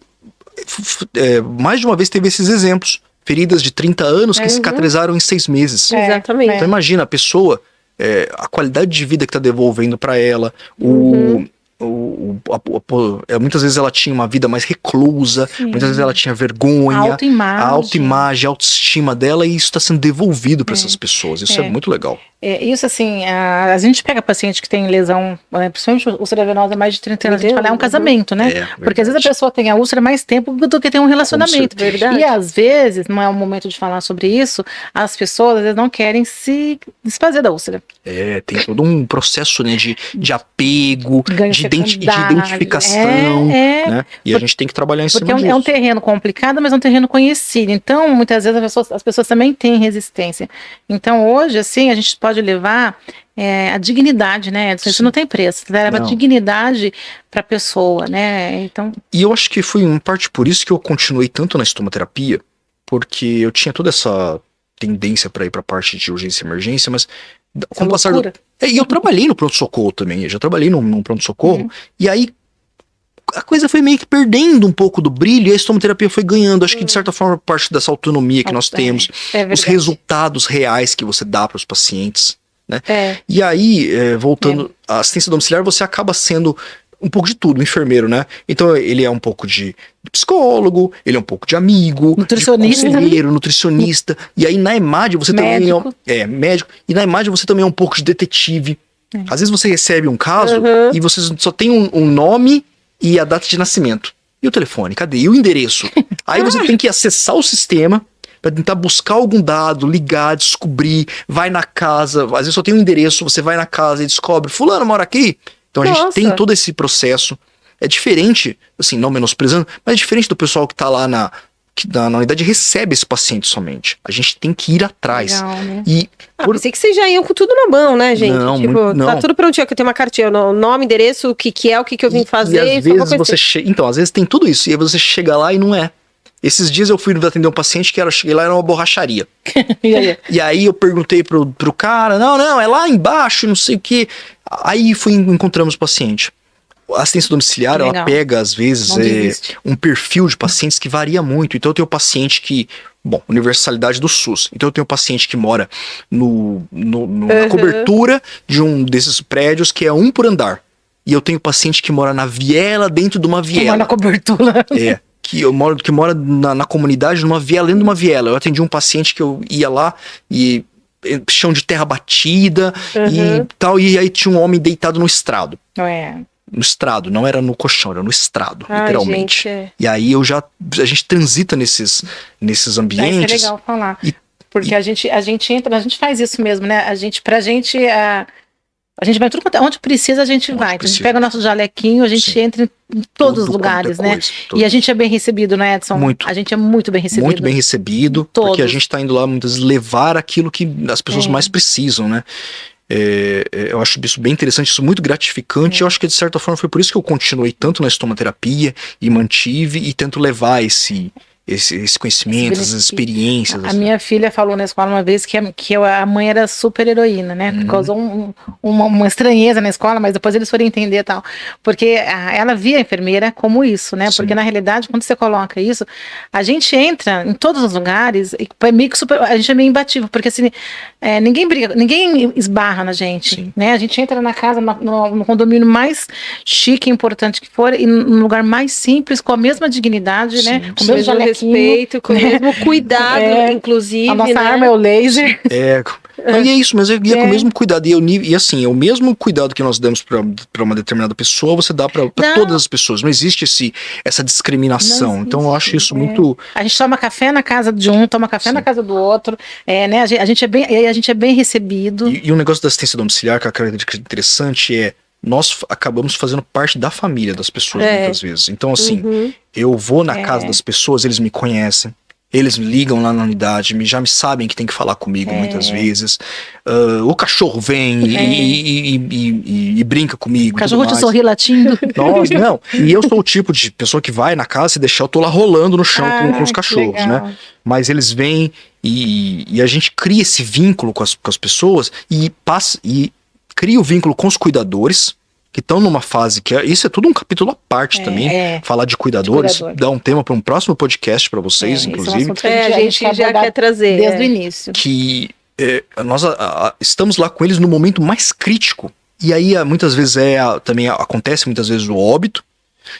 mais de uma vez teve esses exemplos. Feridas de 30 anos que cicatrizaram em 6 meses. Exatamente. Então imagina, a pessoa, a qualidade de vida que está devolvendo para ela, muitas vezes ela tinha uma vida mais reclusa, muitas vezes ela tinha vergonha, a autoimagem, a autoestima dela, e isso está sendo devolvido para essas pessoas. Isso é muito legal. Isso assim, a gente pega paciente que tem lesão, principalmente úlcera venosa, mais de 30 anos, a gente fala, é um casamento, né? Porque às vezes a pessoa tem a úlsera mais tempo do que tem um relacionamento. Verdade. E às vezes, não é o momento de falar sobre isso, as pessoas às vezes não querem se desfazer da úlcera. Tem todo um processo, né, de apego, de secundário, identificação, né? E a gente tem que trabalhar em cima disso. Porque é um terreno complicado, mas é um terreno conhecido. Então, muitas vezes as pessoas também têm resistência. Então, hoje, assim, a gente pode levar a dignidade, né, Edson? Isso não tem preço. Você leva a dignidade para a pessoa, né? Então... E eu acho que foi em parte por isso que eu continuei tanto na estomaterapia, porque eu tinha toda essa tendência para ir para a parte de urgência e emergência, mas com o passar do... E eu trabalhei no pronto-socorro também, eu já trabalhei num pronto-socorro, e aí a coisa foi meio que perdendo um pouco do brilho e a estomaterapia foi ganhando. Acho que de certa forma parte dessa autonomia que nós temos, os resultados reais que você dá para os pacientes, né? E aí, voltando à assistência domiciliar, você acaba sendo um pouco de tudo, enfermeiro, né? Então ele é um pouco de psicólogo, ele é um pouco de amigo, nutricionista, de conselheiro, nutricionista. E aí na EMAD você médico. também é médico. E na EMAD você também é um pouco de detetive. Às vezes você recebe um caso e você só tem um nome e a data de nascimento. E o telefone, cadê? E o endereço? Aí você tem que acessar o sistema para tentar buscar algum dado, ligar, descobrir, vai na casa, às vezes só tem um endereço, você vai na casa e descobre, fulano mora aqui. Então a gente tem todo esse processo. É diferente, assim, não menosprezando, mas é diferente do pessoal que tá lá na unidade e recebe esse paciente somente. A gente tem que ir atrás. Legal, né? Pensei que vocês já iam com tudo na mão, né, gente? Não, Tá tudo prontinho, que eu tenho uma cartinha, o nome, endereço, o que é, o que eu vim fazer. E às vezes você então, às vezes tem tudo isso, e aí você chega lá e não é. Esses dias eu fui atender um paciente que cheguei lá, era uma borracharia. E aí eu perguntei pro cara, não, é lá embaixo, não sei o que. Aí encontramos o paciente. A assistência domiciliar, ela pega, às vezes, um perfil de pacientes que varia muito. Então eu tenho paciente que, universalidade do SUS. Então eu tenho paciente que mora na cobertura de um desses prédios que é 1 por andar. E eu tenho paciente que mora na viela, dentro de uma viela. Que mora na cobertura. Que mora na comunidade, numa viela, dentro de uma viela. Eu atendi um paciente que eu ia lá e chão de terra batida e tal, e aí tinha um homem deitado no estrado. No estrado, não era no colchão, era no estrado, literalmente. Gente, E aí a gente transita nesses ambientes. Isso é legal falar. Porque a gente entra, a gente faz isso mesmo, né? A gente vai tudo onde precisa, a gente vai. Então, a gente pega o nosso jalequinho, a gente entra em todos os lugares, né? E a gente é bem recebido, né, Edson? Muito. A gente é muito bem recebido. Muito bem recebido, porque a gente tá indo lá muitas vezes levar aquilo que as pessoas mais precisam, né? Eu acho isso bem interessante, isso muito gratificante. Eu acho que de certa forma foi por isso que eu continuei tanto na estomaterapia e mantive e tento levar esse conhecimento, essas experiências. A minha filha falou na escola uma vez que a mãe era super heroína, né? Causou uma estranheza na escola, mas depois eles foram entender e tal. Porque ela via a enfermeira como isso, né? Sim. Porque na realidade, quando você coloca isso, a gente entra em todos os lugares e a gente é meio imbatível, porque assim, ninguém briga, ninguém esbarra na gente, sim, né? A gente entra na casa, no condomínio mais chique e importante que for, e num lugar mais simples, com a mesma dignidade, sim, né? Com o mesmo respeito, com o mesmo cuidado, inclusive. A nossa arma é o laser. E é isso, mas com o mesmo cuidado. E assim, é o mesmo cuidado que nós damos para uma determinada pessoa, você dá para todas as pessoas. Não existe essa discriminação. Existe, então eu acho isso muito. A gente toma café na casa de um, toma café, sim, na casa do outro. Né? A gente é bem recebido. E o negócio da assistência domiciliar, que é uma característica interessante, nós acabamos fazendo parte da família das pessoas muitas vezes. Então, assim, eu vou na casa das pessoas, eles me conhecem, eles me ligam lá na unidade, já me sabem que tem que falar comigo muitas vezes. O cachorro vem e brinca comigo. O cachorro te sorri latindo. Nossa, não. E eu sou o tipo de pessoa que vai na casa, se deixar, eu tô lá rolando no chão com os cachorros, né? Mas eles vêm e a gente cria esse vínculo com as pessoas e cria o vínculo com os cuidadores, que estão numa fase que isso é tudo um capítulo à parte também. Falar de cuidadores, dá um tema para um próximo podcast para vocês, inclusive. A gente já quer trazer desde o início. Que nós estamos lá com eles no momento mais crítico. E aí muitas vezes também acontece muitas vezes o óbito.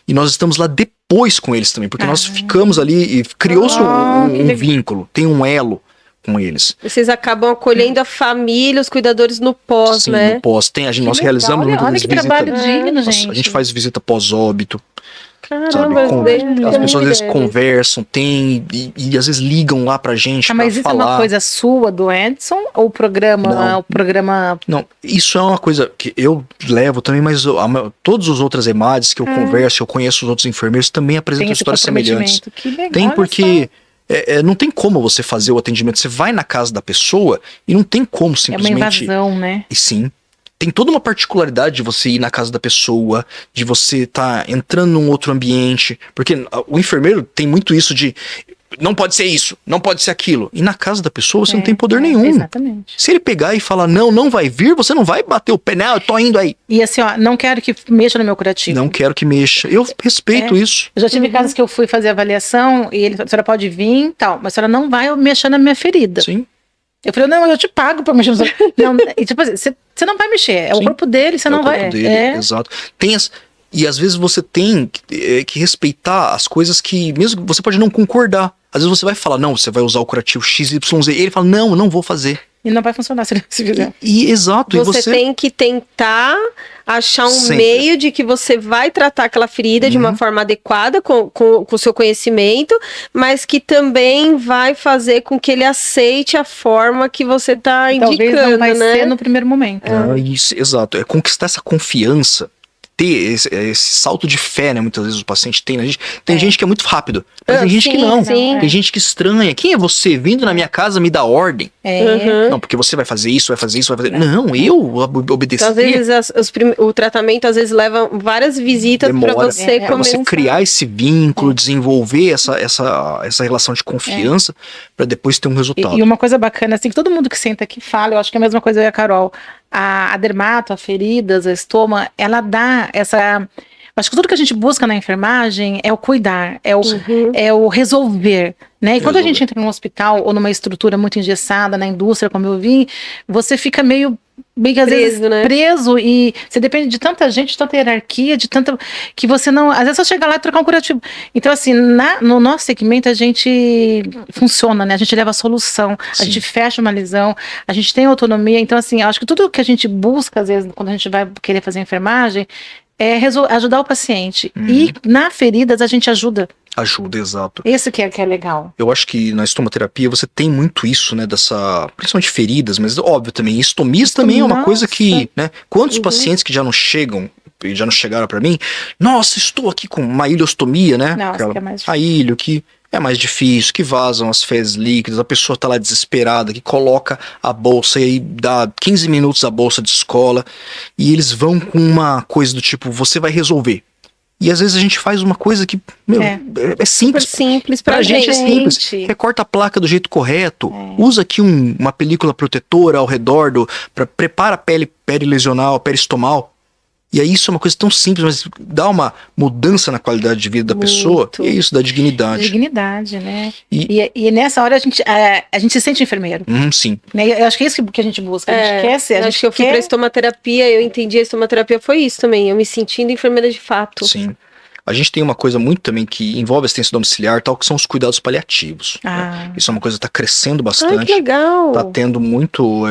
E nós estamos lá depois com eles também, porque nós ficamos ali e criou-se um vínculo, tem um elo com eles. Vocês acabam acolhendo a família, os cuidadores no pós, sim, né? No pós. Nós realizamos olha que trabalho digno, gente. A gente faz visita pós-óbito. Caramba, as pessoas às vezes conversam, e às vezes ligam lá pra gente. Mas isso falar. É uma coisa sua do Edson ou o programa? Não, isso é uma coisa que eu levo também, mas todos os outros EMADs que eu converso, eu conheço os outros enfermeiros, também apresentam histórias semelhantes. Que legal, tem porque não tem como você fazer o atendimento. Você vai na casa da pessoa e não tem como simplesmente. É uma invasão, né? E sim. Tem toda uma particularidade de você ir na casa da pessoa, de você estar entrando num outro ambiente. Porque o enfermeiro tem muito isso de não pode ser isso, não pode ser aquilo. E na casa da pessoa você não tem poder nenhum. Exatamente. Se ele pegar e falar não vai vir, você não vai bater o pé, não, eu tô indo aí. E assim, não quero que mexa no meu curativo. Não quero que mexa. Eu respeito isso. Eu já tive casos que eu fui fazer avaliação e ele falou, a senhora pode vir e tal, mas a senhora não vai mexer na minha ferida. Sim. Eu falei, não, eu te pago pra mexer no seu... Não, e tipo assim, você não vai mexer, é o corpo dele, você não vai... É o corpo dele, exato. E às vezes você tem que respeitar as coisas que, mesmo que você pode não concordar, às vezes você vai falar, não, você vai usar o curativo XYZ, e ele fala, não vou fazer. E não vai funcionar se fizer. Exato. Você tem que tentar achar um meio de que você vai tratar aquela ferida de uma forma adequada com o seu conhecimento, mas que também vai fazer com que ele aceite a forma que você está indicando, talvez não vai ser no primeiro momento. Isso, exato. É conquistar essa confiança, ter esse salto de fé, né? Muitas vezes o paciente tem. Tem gente que é muito rápido, mas tem gente que não. Tem gente que estranha. Quem é você vindo na minha casa me dar ordem? Não, porque você vai fazer isso, vai fazer isso, vai fazer... Não, eu obedeci. Então, às vezes o tratamento às vezes leva várias visitas para você começar. Você criar esse vínculo, desenvolver essa relação de confiança para depois ter um resultado. E uma coisa bacana, assim, que todo mundo que senta aqui fala, eu acho que é a mesma coisa eu e a Carol, a dermato, a feridas, a estoma, ela dá essa... Acho que tudo que a gente busca na enfermagem é o cuidar, é o resolver, né? E quando a gente entra num hospital ou numa estrutura muito engessada, na indústria, como eu vi, você fica meio às vezes, né? Preso, e você depende de tanta gente, de tanta hierarquia, de tanta... que você não... Às vezes só chega lá e trocar um curativo. Então, assim, no nosso segmento a gente funciona, né? A gente leva a solução, a gente fecha uma lesão, a gente tem autonomia. Então, assim, acho que tudo que a gente busca, às vezes, quando a gente vai querer fazer enfermagem, é ajudar o paciente. E na feridas a gente ajuda. Ajuda, exato. Esse que é legal. Eu acho que na estomaterapia você tem muito isso, né, principalmente feridas, mas óbvio também, estomias também é uma coisa que, né, quantos pacientes que já não chegaram pra mim, nossa, estou aqui com uma ileostomia, né, não, é mais... a ilho, que é mais difícil, que vazam as fezes líquidas, a pessoa tá lá desesperada, que coloca a bolsa e aí dá 15 minutos a bolsa de escola, e eles vão com uma coisa do tipo, você vai resolver. E às vezes a gente faz uma coisa que, meu, é simples. Super simples pra gente. É simples. Recorta a placa do jeito correto, usa aqui uma película protetora ao redor, prepara a pele perilesional, peristomal. E aí isso é uma coisa tão simples, mas dá uma mudança na qualidade de vida da pessoa. E é isso, da dignidade. Dignidade, né? E nessa hora a gente se sente enfermeiro. Sim. Né? Eu acho que é isso que a gente busca. A gente quer ser. Acho que eu fui pra estomaterapia, eu entendi a estomaterapia foi isso também. Eu me sentindo enfermeira de fato. Sim. A gente tem uma coisa muito também que envolve assistência domiciliar, tal, que são os cuidados paliativos. Né? Isso é uma coisa que está crescendo bastante. Ai, que legal! Está tendo muito...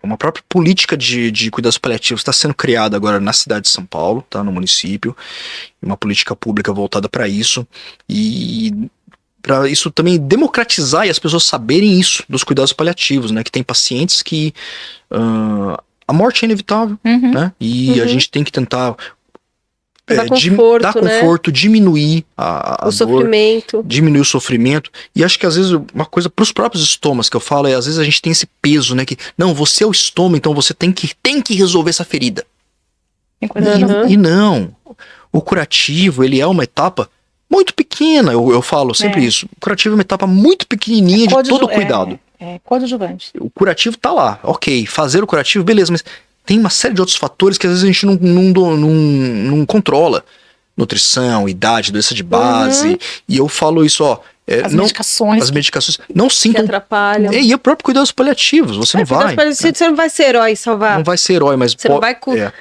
uma própria política de cuidados paliativos está sendo criada agora na cidade de São Paulo, tá, no município. Uma política pública voltada para isso. E para isso também democratizar e as pessoas saberem isso, dos cuidados paliativos, né? Que tem pacientes que... a morte é inevitável, né? E a gente tem que tentar... dar conforto, diminuir o sofrimento. Diminuir o sofrimento. E acho que às vezes uma coisa para os próprios estomas que eu falo é, às vezes a gente tem esse peso, né? Que, não, você é o estômago, então você tem que resolver essa ferida. E não. O curativo, ele é uma etapa muito pequena, eu falo sempre isso. O curativo é uma etapa muito pequenininha de todo cuidado. Coadjuvante. O curativo tá lá, ok. Fazer o curativo, beleza, mas... tem uma série de outros fatores que às vezes a gente não controla. Nutrição, idade, doença de base. E eu falo isso, ó. As medicações não sintam. Que atrapalham. E o próprio cuidados paliativos, você não vai. Você não vai ser herói salvar. Não vai ser herói, mas... Você não vai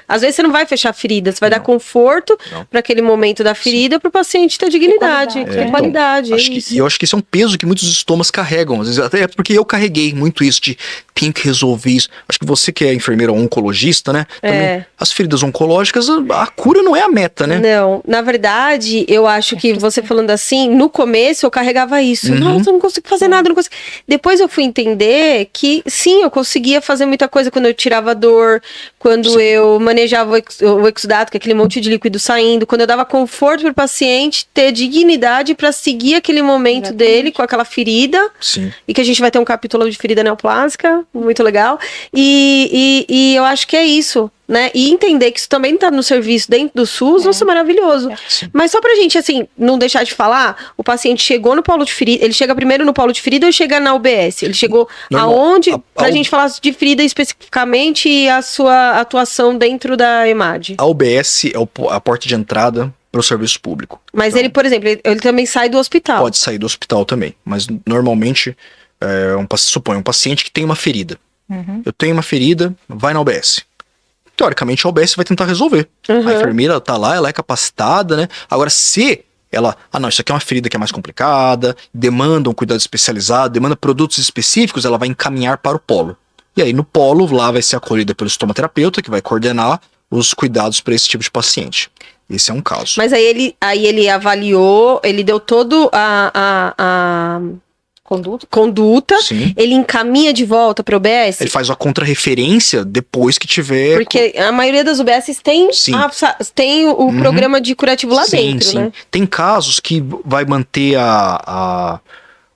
às vezes você não vai fechar a ferida, você vai dar conforto para aquele momento da ferida para o paciente ter dignidade, ter qualidade. Eu acho que isso é um peso que muitos estomas carregam. Às vezes, até porque eu carreguei muito isso de tenho que resolver isso. Acho que você que é enfermeira ou oncologista, né? Também, as feridas oncológicas, a cura não é a meta, né? Não, na verdade, eu acho que você falando assim, no começo eu carregava isso. Nossa, eu não consigo fazer nada, não consigo. Depois eu fui entender que sim, eu conseguia fazer muita coisa quando eu tirava dor, quando eu manejava o exudato, que é aquele monte de líquido saindo, quando eu dava conforto para o paciente ter dignidade para seguir aquele momento dele com aquela ferida. Sim. E que a gente vai ter um capítulo de ferida neoplásica, muito legal. E eu acho que é isso, né? E entender que isso também tá no serviço dentro do SUS, nossa, maravilhoso. Mas só pra gente, assim, não deixar de falar, o paciente chegou no polo de ferida, ele chega primeiro no polo de ferida ou chega na UBS? Ele chegou aonde? Pra gente falar de ferida especificamente e a sua atuação dentro da EMAD. A UBS é a porta de entrada para o serviço público. Mas então, ele, por exemplo, ele também sai do hospital. Pode sair do hospital também, mas normalmente, suponha um paciente que tem uma ferida. Eu tenho uma ferida, vai na UBS. Teoricamente, a UBS vai tentar resolver. A enfermeira tá lá, ela é capacitada, né? Agora, se ela... não, isso aqui é uma ferida que é mais complicada, demanda um cuidado especializado, demanda produtos específicos, ela vai encaminhar para o polo. E aí, no polo, lá vai ser acolhida pelo estomaterapeuta, que vai coordenar os cuidados para esse tipo de paciente. Esse é um caso. Mas aí ele avaliou, ele deu todo a conduta, ele encaminha de volta para o UBS? Ele faz a contrarreferência depois que tiver... Porque a maioria das UBS tem o programa de curativo lá dentro, né? Tem casos que vai manter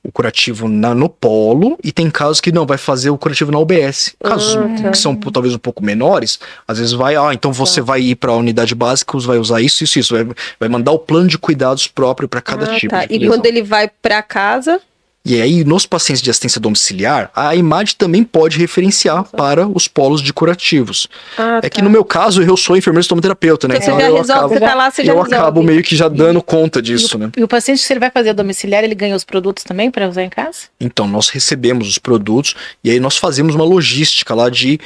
o curativo no polo e tem casos que não, vai fazer o curativo na UBS. Casos que são talvez um pouco menores, às vezes vai, então você vai ir para a unidade básica, vai usar isso, vai mandar o plano de cuidados próprio para cada tipo de lesão. E quando ele vai para casa... E aí, nos pacientes de assistência domiciliar, a EMAD também pode referenciar para os polos de curativos. Que no meu caso, eu sou enfermeiro estomaterapeuta, né? Então você já resolve, você tá lá, você já resolve. Eu acabo meio que já dando conta disso, né? E o paciente, se ele vai fazer domiciliar, ele ganha os produtos também para usar em casa? Então, nós recebemos os produtos e aí nós fazemos uma logística lá de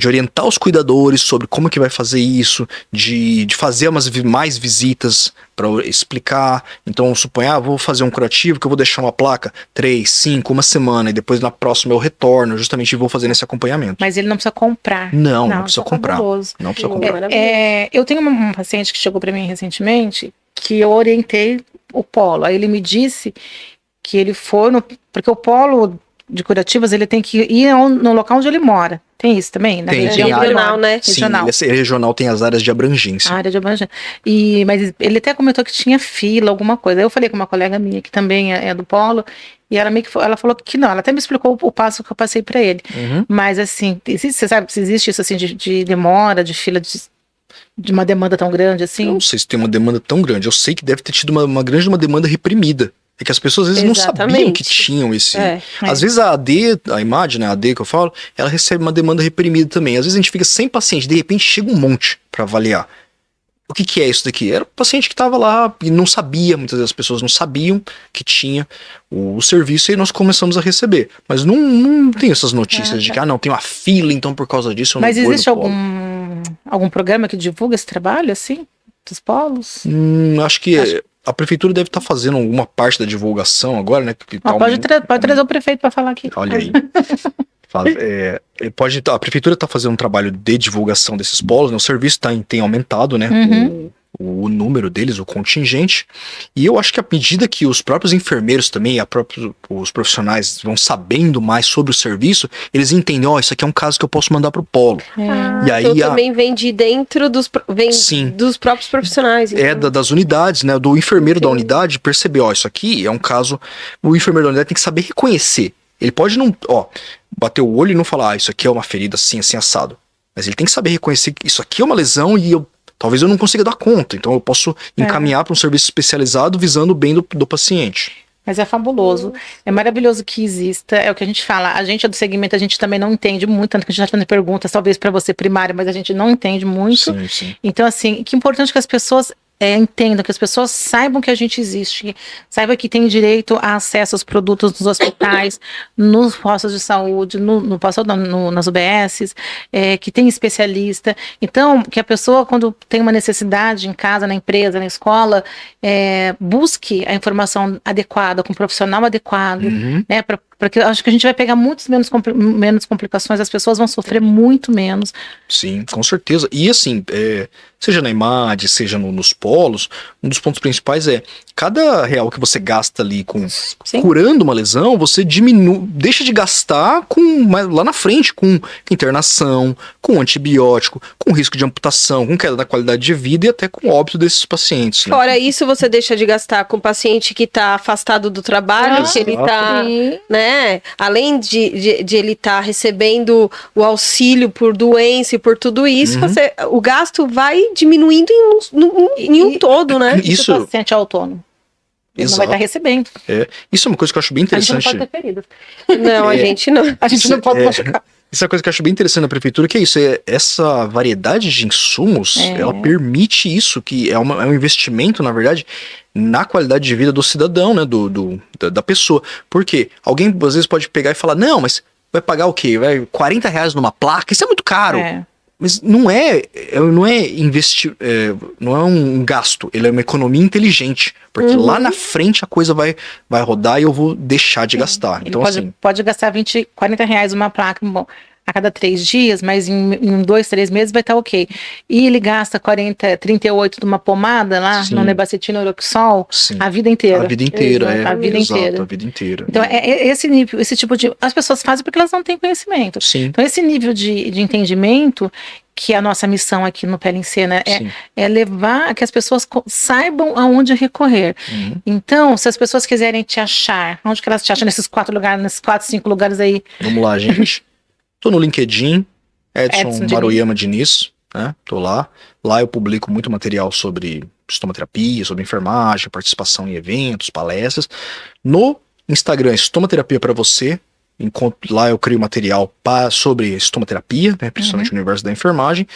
orientar os cuidadores sobre como que vai fazer isso, de fazer mais visitas para explicar. Então, suponha, vou fazer um curativo que eu vou deixar uma placa 3, 5, uma semana e depois na próxima eu retorno, justamente vou fazendo esse acompanhamento. Mas ele não precisa comprar. Não precisa comprar. Não precisa comprar. Eu tenho um paciente que chegou para mim recentemente que eu orientei o polo. Aí ele me disse que ele foi porque o polo de curativas, ele tem que ir no local onde ele mora. Tem isso também? Na Tem região área. Regional, né? Sim, Regional. ele é regional, tem as áreas de abrangência. A área de abrangência. Mas ele até comentou que tinha fila, alguma coisa. Aí eu falei com uma colega minha, que também é do Polo, e ela ela falou que não. Ela até me explicou o passo que eu passei para ele. Uhum. Mas assim, você sabe se existe isso assim de demora, de fila, de uma demanda tão grande Eu assim? não sei se tem uma demanda tão grande. Eu sei que deve ter tido uma grande demanda reprimida. É que as pessoas às vezes não sabiam Exatamente. que tinham esse. É. Às vezes a AD, a imagem, né, a AD que eu falo, ela recebe uma demanda reprimida também. Às vezes a gente fica sem paciente, de repente chega um monte para avaliar. O que é isso daqui? Era o paciente que estava lá e não sabia, muitas vezes as pessoas não sabiam que tinha o serviço e nós começamos a receber. Mas não tem essas notícias de que, não, tem uma fila, então por causa disso eu não Mas vou existe no polo. algum programa que divulga esse trabalho, assim, dos polos? Acho que a prefeitura deve estar fazendo alguma parte da divulgação agora, né? Que tá Pode trazer o prefeito para falar aqui. Olha aí. A prefeitura está fazendo um trabalho de divulgação desses polos, né? O serviço tem aumentado, né? O número deles, o contingente. E eu acho que à medida que os próprios enfermeiros também, os profissionais vão sabendo mais sobre o serviço, eles entendem, isso aqui é um caso que eu posso mandar para o polo. E aí então também vem de dentro Sim. dos próprios profissionais. Então. Das unidades, né? Do enfermeiro da unidade perceber, isso aqui é um caso. O enfermeiro da unidade tem que saber reconhecer. Ele pode não, bater o olho e não falar, isso aqui é uma ferida assim, assim, assado. Mas ele tem que saber reconhecer que isso aqui é uma lesão e talvez eu não consiga dar conta. Então eu posso encaminhar para um serviço especializado visando o bem do paciente. Mas é fabuloso, é maravilhoso que exista, é o que a gente fala, a gente é do segmento, a gente também não entende muito, tanto que a gente está fazendo perguntas, talvez para você primária, mas a gente não entende muito. Sim. Então assim, que importante que as pessoas entendam, que as pessoas saibam que a gente existe, saibam que tem direito a acesso aos produtos nos hospitais, nos postos de saúde, nas UBSs, que tem especialista. Então, que a pessoa, quando tem uma necessidade em casa, na empresa, na escola, busque a informação adequada, com o profissional adequado, né, porque acho que a gente vai pegar menos complicações, as pessoas vão sofrer muito menos. Sim, com certeza. E assim, seja na IMAD, seja nos polos, um dos pontos principais é cada real que você gasta ali curando uma lesão, você deixa de gastar lá na frente com internação, com antibiótico, com risco de amputação, com queda da qualidade de vida e até com óbito desses pacientes. Né? Fora isso, você deixa de gastar com o paciente que está afastado do trabalho, que ele está, né? Além de ele estar recebendo o auxílio por doença e por tudo isso, o gasto vai diminuindo em um todo, né? Isso o paciente é autônomo. Ele não vai estar recebendo. Isso é uma coisa que eu acho bem interessante. A gente não pode ter feridas. Não, a gente não. A gente não pode machucar. Isso é uma coisa que eu acho bem interessante na prefeitura, que é isso, essa variedade de insumos, ela permite isso, que é um investimento, na verdade, na qualidade de vida do cidadão, né, da pessoa. Por quê? Alguém às vezes pode pegar e falar, não, mas vai pagar o quê? Vai R$40 numa placa? Isso é muito caro. Mas não é investir, não é um gasto, ele é uma economia inteligente, porque lá na frente a coisa vai rodar e eu vou deixar de gastar. Então, pode gastar R$40 uma placa a cada 3 dias, mas em 2, 3 meses vai estar ok. E ele gasta 38 de uma pomada lá, no Nebacetina Oroxol, a vida inteira. A vida inteira, a vida inteira. A vida inteira. Então, esse nível, esse tipo de... As pessoas fazem porque elas não têm conhecimento. Então, esse nível de entendimento, que é a nossa missão aqui no Pele em Cena, é levar a que as pessoas saibam aonde recorrer. Então, se as pessoas quiserem te achar, onde que elas te acham nesses 4 lugares, nesses 4, 5 lugares aí? Vamos lá, gente. Tô no LinkedIn, Edson Maruyama Diniz, né? Tô lá. Lá eu publico muito material sobre estomaterapia, sobre enfermagem, participação em eventos, palestras. No Instagram, Estomaterapia para você. Lá eu crio material sobre estomaterapia, né? Principalmente no universo da enfermagem.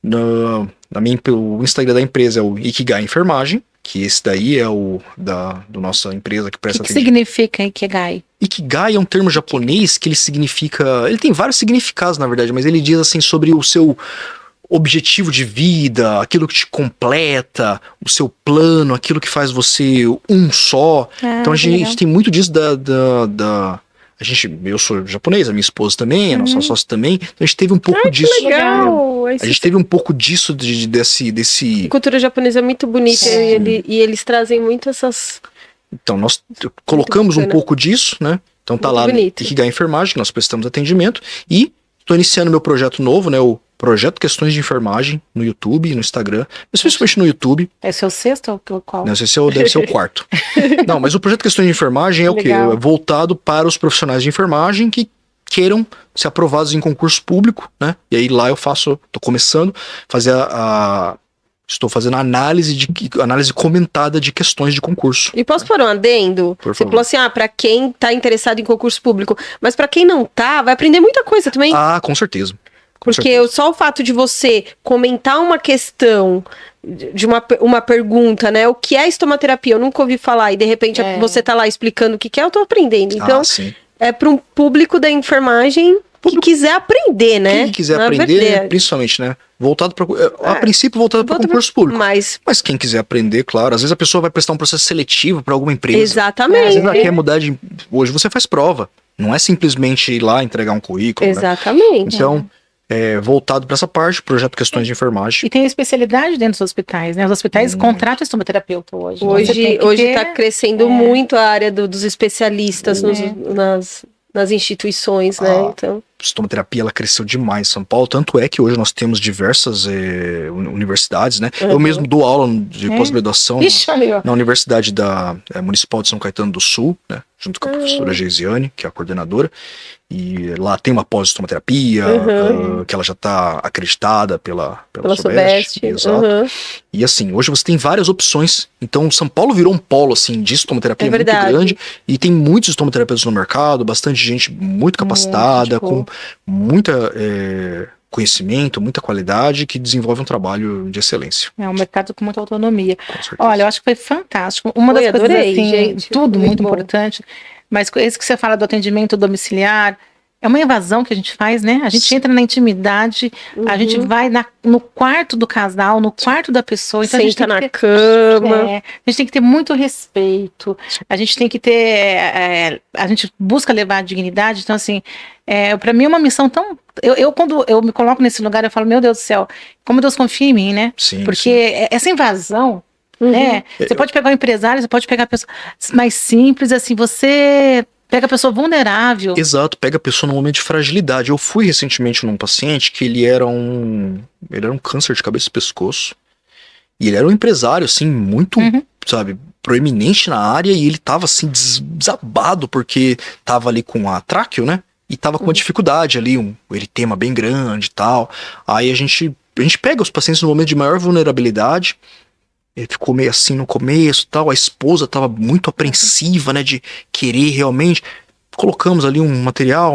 O Instagram da empresa é o Ikigai Enfermagem, que esse daí é do nossa empresa que presta atendimento. O que significa Ikigai? Ikigai é um termo japonês que ele significa... Ele tem vários significados, na verdade, mas ele diz assim sobre o seu objetivo de vida, aquilo que te completa, o seu plano, aquilo que faz você um só. Então a gente tem muito disso eu sou japonês, a minha esposa também, a nossa sócia também, então a gente teve um pouco disso. Que legal! A gente teve um pouco disso, desse... A cultura japonesa é muito bonita e eles trazem muito essas... Então, nós colocamos um pouco disso, né? Então tá Muito lá bonito. Ikigai Enfermagem, que nós prestamos atendimento, e estou iniciando meu projeto novo, né, o Projeto Questões de Enfermagem, no YouTube e no Instagram, mas principalmente no YouTube. Esse é o sexto ou qual? Não, esse deve ser o quarto. Não, mas o Projeto Questões de Enfermagem é o quê? Legal. É voltado para os profissionais de enfermagem que queiram ser aprovados em concurso público, né? E aí lá eu tô começando a fazer estou fazendo análise comentada de questões de concurso. E posso pôr um adendo? Por Você favor. falou assim, pra quem tá interessado em concurso público, mas pra quem não tá, vai aprender muita coisa também. Ah, com certeza. Com Porque certeza. só o fato de você comentar uma questão, de uma pergunta, né? O que é estomaterapia? Eu nunca ouvi falar. E de repente você tá lá explicando o que é, eu tô aprendendo. Então, Sim. é para um público da enfermagem que quiser aprender, né? Quem quiser Na aprender, verdade. principalmente, né? Voltado para a princípio voltado para concurso público. Mas, Mas quem quiser aprender, claro, às vezes a pessoa vai prestar um processo seletivo para alguma empresa. Às exatamente. vezes ela quer mudar de. Hoje você faz prova. Não é simplesmente ir lá entregar um currículo. Né? Exatamente. Então, voltado para essa parte, projeto Questões de Enfermagem. E tem especialidade dentro dos hospitais, né? Os hospitais contratam estomaterapeuta hoje. Hoje está crescendo muito a área dos especialistas nas instituições, né? Então, A estomaterapia ela cresceu demais em São Paulo, tanto é que hoje nós temos diversas universidades, né? Eu mesmo dou aula de pós-graduação na Universidade Municipal de São Caetano do Sul, né? Junto com a professora Geisiane, que é a coordenadora, e lá tem uma pós-estomaterapia, que ela já está acreditada pela Sobeste. Exato. E assim, hoje você tem várias opções, então São Paulo virou um polo assim, de estomaterapia muito grande, e tem muitos estomaterapeutas no mercado, bastante gente muito capacitada, com muita conhecimento, muita qualidade, que desenvolve um trabalho de excelência. É um mercado com muita autonomia. Com certeza. Olha, eu acho que foi fantástico. Uma das coisas assim, gente, tudo muito importante, mas esse que você fala do atendimento domiciliar, é uma invasão que a gente faz, né? A gente entra na intimidade, a gente vai no quarto do casal, no quarto da pessoa. Então senta na cama. A gente tem que ter muito respeito. A gente tem que ter... a gente busca levar a dignidade. Então, assim, para mim é uma missão tão... Quando eu me coloco nesse lugar, eu falo, meu Deus do céu, como Deus confia em mim, né? Sim, porque essa invasão, né? Você pode pegar um empresário, você pode pegar a pessoa mais simples, assim, você... Pega a pessoa vulnerável. Exato, pega a pessoa num momento de fragilidade. Eu fui recentemente num paciente que ele era um câncer de cabeça e pescoço. E ele era um empresário, assim, muito, sabe, proeminente na área. E ele tava, assim, desabado, porque tava ali com a tráqueo, né? E tava com uma dificuldade ali, um eritema bem grande e tal. Aí a gente pega os pacientes no momento de maior vulnerabilidade. Ele ficou meio assim no começo e tal, a esposa estava muito apreensiva, né, de querer realmente. Colocamos ali um material,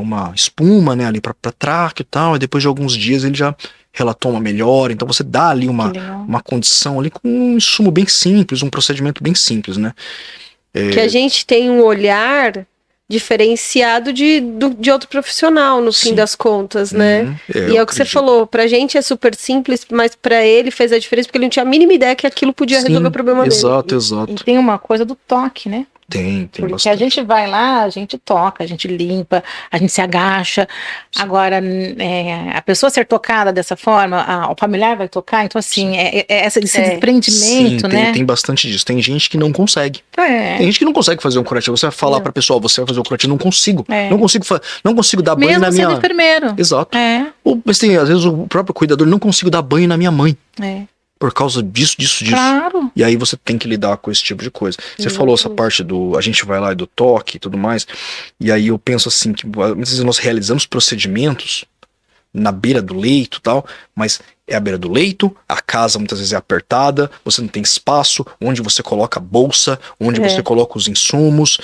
uma espuma, né, ali para tráqueo e tal, e depois de alguns dias ele já relatou uma melhora. Então você dá ali uma condição ali com um insumo bem simples, um procedimento bem simples, né. Que a gente tem um olhar diferenciado de outro profissional, no fim das contas, né? E é o que você falou, pra gente é super simples, mas pra ele fez a diferença porque ele não tinha a mínima ideia que aquilo podia resolver o problema dele. Exato. E tem uma coisa do toque, né? Tem Porque bastante. a gente vai lá, a gente toca, a gente limpa, a gente se agacha. Agora, a pessoa ser tocada dessa forma, o familiar vai tocar, então assim, esse desprendimento, né? Tem bastante disso. Tem gente que não consegue. Tem gente que não consegue fazer um curativo. Você vai falar pra pessoa, você vai fazer um curativo, não consigo. Não consigo dar banho na minha... Mesmo sendo enfermeiro. Exato. Mas tem, às vezes, o próprio cuidador não consigo dar banho na minha mãe. Por causa disso. Claro. E aí você tem que lidar com esse tipo de coisa. Você falou essa parte a gente vai lá e do toque e tudo mais. E aí eu penso assim, que muitas vezes nós realizamos procedimentos na beira do leito e tal, mas é a beira do leito, a casa muitas vezes é apertada, você não tem espaço, onde você coloca a bolsa, onde você coloca os insumos.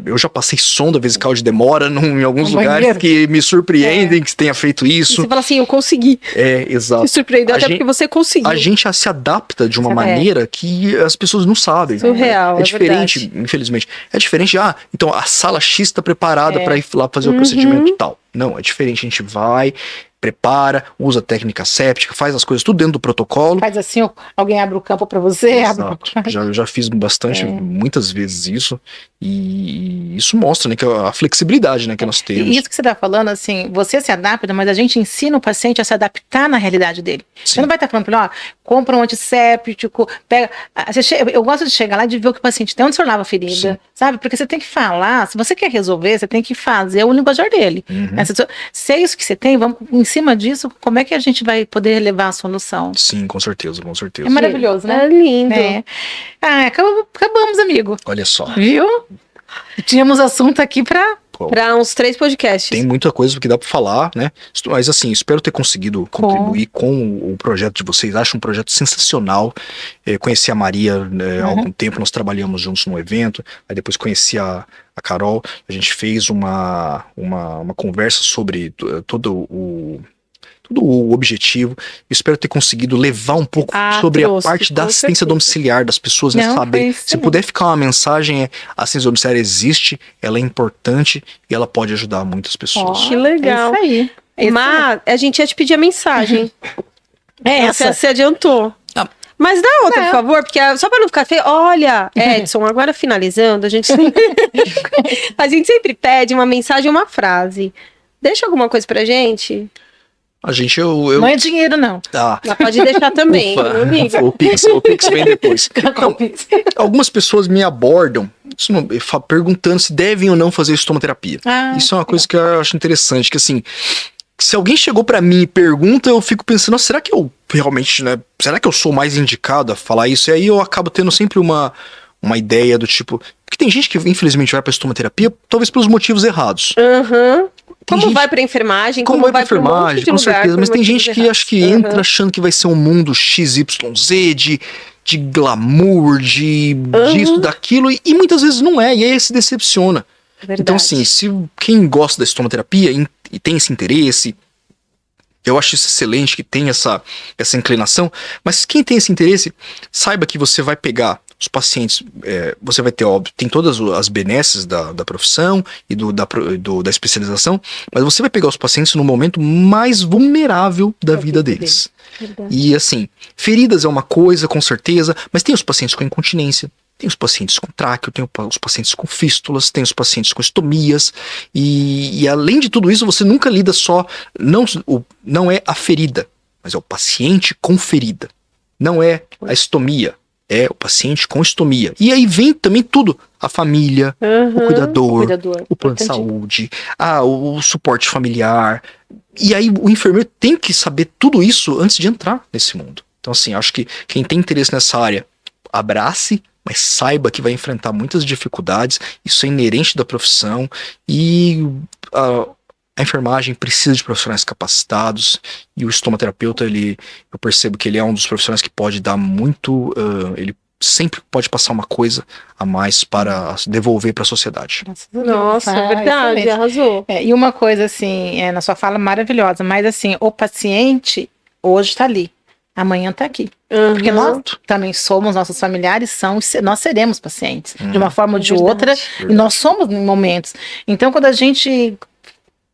Eu já passei sonda vesical de demora em alguns lugares que me surpreendem que você tenha feito isso. E você fala assim, eu consegui. Exato. Se surpreendeu até porque você conseguiu. A gente se adapta de uma maneira que as pessoas não sabem. Surreal, é diferente, verdade. Infelizmente. É diferente, então a sala X está preparada para ir lá fazer o procedimento e tal. Não, é diferente, a gente vai, prepara, usa técnica séptica, faz as coisas tudo dentro do protocolo. Faz assim, alguém abre o campo para você, Exato. Já fiz bastante, muitas vezes isso, E isso mostra, né, que a flexibilidade, né, que nós temos. E isso que você está falando, assim, você se adapta, mas a gente ensina o paciente a se adaptar na realidade dele. Sim. Você não vai estar falando para ele, ó, compra um antisséptico, pega... Eu gosto de chegar lá e de ver o que o paciente tem, onde o senhor lava a ferida, Sim. sabe? Porque você tem que falar, se você quer resolver, você tem que fazer o linguajar dele. Né? Se é isso que você tem, vamos em cima disso, como é que a gente vai poder levar a solução? Sim, com certeza, com certeza. É maravilhoso, né? É lindo. É. Acabamos, amigo. Olha só. Viu? Tínhamos assunto aqui para Para uns 3 podcasts. Tem muita coisa que dá para falar, né? Mas assim, espero ter conseguido contribuir com o projeto de vocês. Acho um projeto sensacional. Conheci a Maria há algum tempo, nós trabalhamos juntos num evento. Aí depois conheci a Carol. A gente fez uma conversa sobre todo o objetivo. Espero ter conseguido levar um pouco sobre a parte da assistência domiciliar das pessoas, né? Saber, se puder ficar uma mensagem, a assistência domiciliar existe, ela é importante e ela pode ajudar muitas pessoas. Que legal. É isso aí. Mas a gente ia te pedir a mensagem. Essa. Você se adiantou. Mas dá outra, por favor, porque só para não ficar feio. Olha, Edson, agora finalizando, a gente sempre pede uma mensagem, uma frase. Deixa alguma coisa pra gente? A gente, Não é dinheiro, não. Ela pode deixar também, meu amigo. O Pix vem depois. Algumas pessoas me abordam perguntando se devem ou não fazer estomoterapia. Isso é uma coisa que eu acho interessante, que assim, se alguém chegou pra mim e pergunta, eu fico pensando, será que eu realmente, né, será que eu sou mais indicado a falar isso? E aí eu acabo tendo sempre uma ideia do tipo, porque tem gente que infelizmente vai pra estomoterapia, talvez pelos motivos errados. Como vai pra enfermagem, como vai pra enfermagem, com certeza. Mas tem gente que acho que entra achando que vai ser um mundo XYZ, de glamour, disso, daquilo, e muitas vezes não é, e aí se decepciona. Verdade. Então, assim, se quem gosta da estomoterapia e tem esse interesse, eu acho isso excelente que tem essa inclinação, mas quem tem esse interesse, saiba que você vai pegar os pacientes, você vai ter, óbvio, tem todas as benesses da profissão e da especialização, mas você vai pegar os pacientes no momento mais vulnerável da vida deles. E assim, feridas é uma coisa, com certeza, mas tem os pacientes com incontinência, tem os pacientes com tráqueo, tem os pacientes com fístulas, tem os pacientes com estomias, e além de tudo isso, você nunca lida só, não é a ferida, mas é o paciente com ferida, não é a estomia, é o paciente com estomia. E aí vem também tudo, a família, o cuidador, o plano de saúde, o suporte familiar, e aí o enfermeiro tem que saber tudo isso antes de entrar nesse mundo. Então assim, acho que quem tem interesse nessa área, abrace, mas saiba que vai enfrentar muitas dificuldades, isso é inerente da profissão, e a enfermagem precisa de profissionais capacitados, e o estomoterapeuta, eu percebo que ele é um dos profissionais que pode dar muito, ele sempre pode passar uma coisa a mais para devolver para a sociedade. Nossa, é verdade, arrasou. E uma coisa assim, na sua fala maravilhosa, mas assim, o paciente hoje está ali, amanhã está aqui. Porque nós também somos, nossos familiares nós seremos pacientes, de uma forma ou de outra, e nós somos em momentos. Então, quando a gente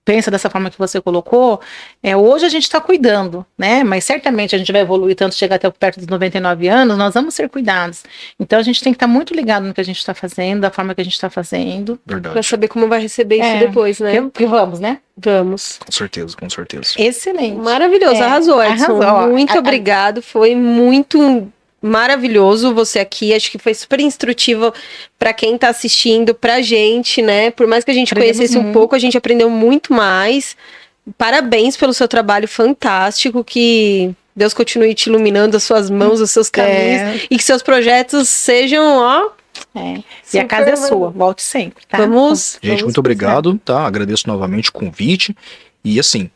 pensa dessa forma que você colocou, hoje a gente está cuidando, né? Mas certamente a gente vai evoluir tanto, chegar até perto dos 99 anos, nós vamos ser cuidados. Então a gente tem que estar muito ligado no que a gente está fazendo, da forma que a gente está fazendo. Verdade. Pra saber como vai receber isso depois, né? Porque vamos, né? Vamos. Com certeza, com certeza. Excelente. Maravilhoso, arrasou, Edson. Muito obrigado, foi muito maravilhoso você aqui, acho que foi super instrutivo para quem tá assistindo, pra gente, né? Por mais que a gente conhecesse um pouco, a gente aprendeu muito mais. Parabéns pelo seu trabalho fantástico, que Deus continue te iluminando as suas mãos, os seus caminhos, e que seus projetos sejam, E a casa é sua, volte sempre, tá? Gente, muito obrigado, tá? Agradeço novamente o convite, e assim,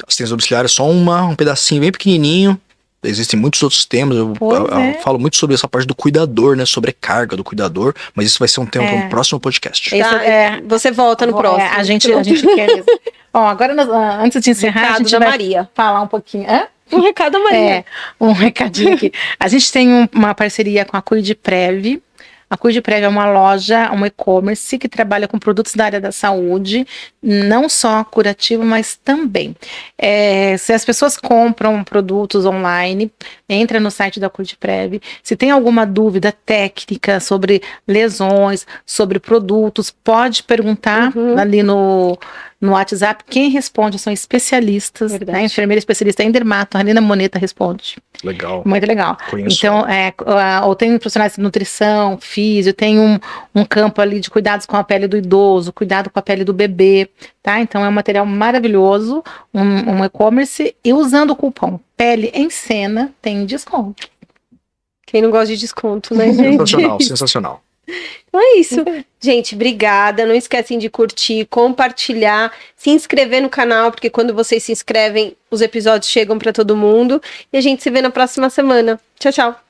assistência domiciliar é só um pedacinho bem pequenininho. Existem muitos outros temas, eu falo muito sobre essa parte do cuidador, né, sobrecarga do cuidador, mas isso vai ser um tema para um próximo podcast. Você volta no próximo. A gente quer mesmo. Agora, antes de encerrar, a gente vai falar um pouquinho. Um recado da Maria. Um recadinho aqui. A gente tem uma parceria com a Cuide Prev. A Cuideprev é uma loja, um e-commerce que trabalha com produtos da área da saúde, não só curativo, mas também. Se as pessoas compram produtos online, entra no site da Cuideprev. Se tem alguma dúvida técnica sobre lesões, sobre produtos, pode perguntar ali no WhatsApp. Quem responde são especialistas, né? Enfermeira especialista em dermato, a Arlina Moneta responde. Legal. Muito legal. Conheço. Então, ou tem profissionais de nutrição, físio, tem um campo ali de cuidados com a pele do idoso, cuidado com a pele do bebê, tá? Então é um material maravilhoso, um e-commerce, e usando o cupom Pele em Cena tem desconto. Quem não gosta de desconto, né, gente? Sensacional, sensacional. Então é isso. Gente, obrigada. Não esquecem de curtir, compartilhar, se inscrever no canal, porque quando vocês se inscrevem, os episódios chegam para todo mundo. E a gente se vê na próxima semana. Tchau, tchau.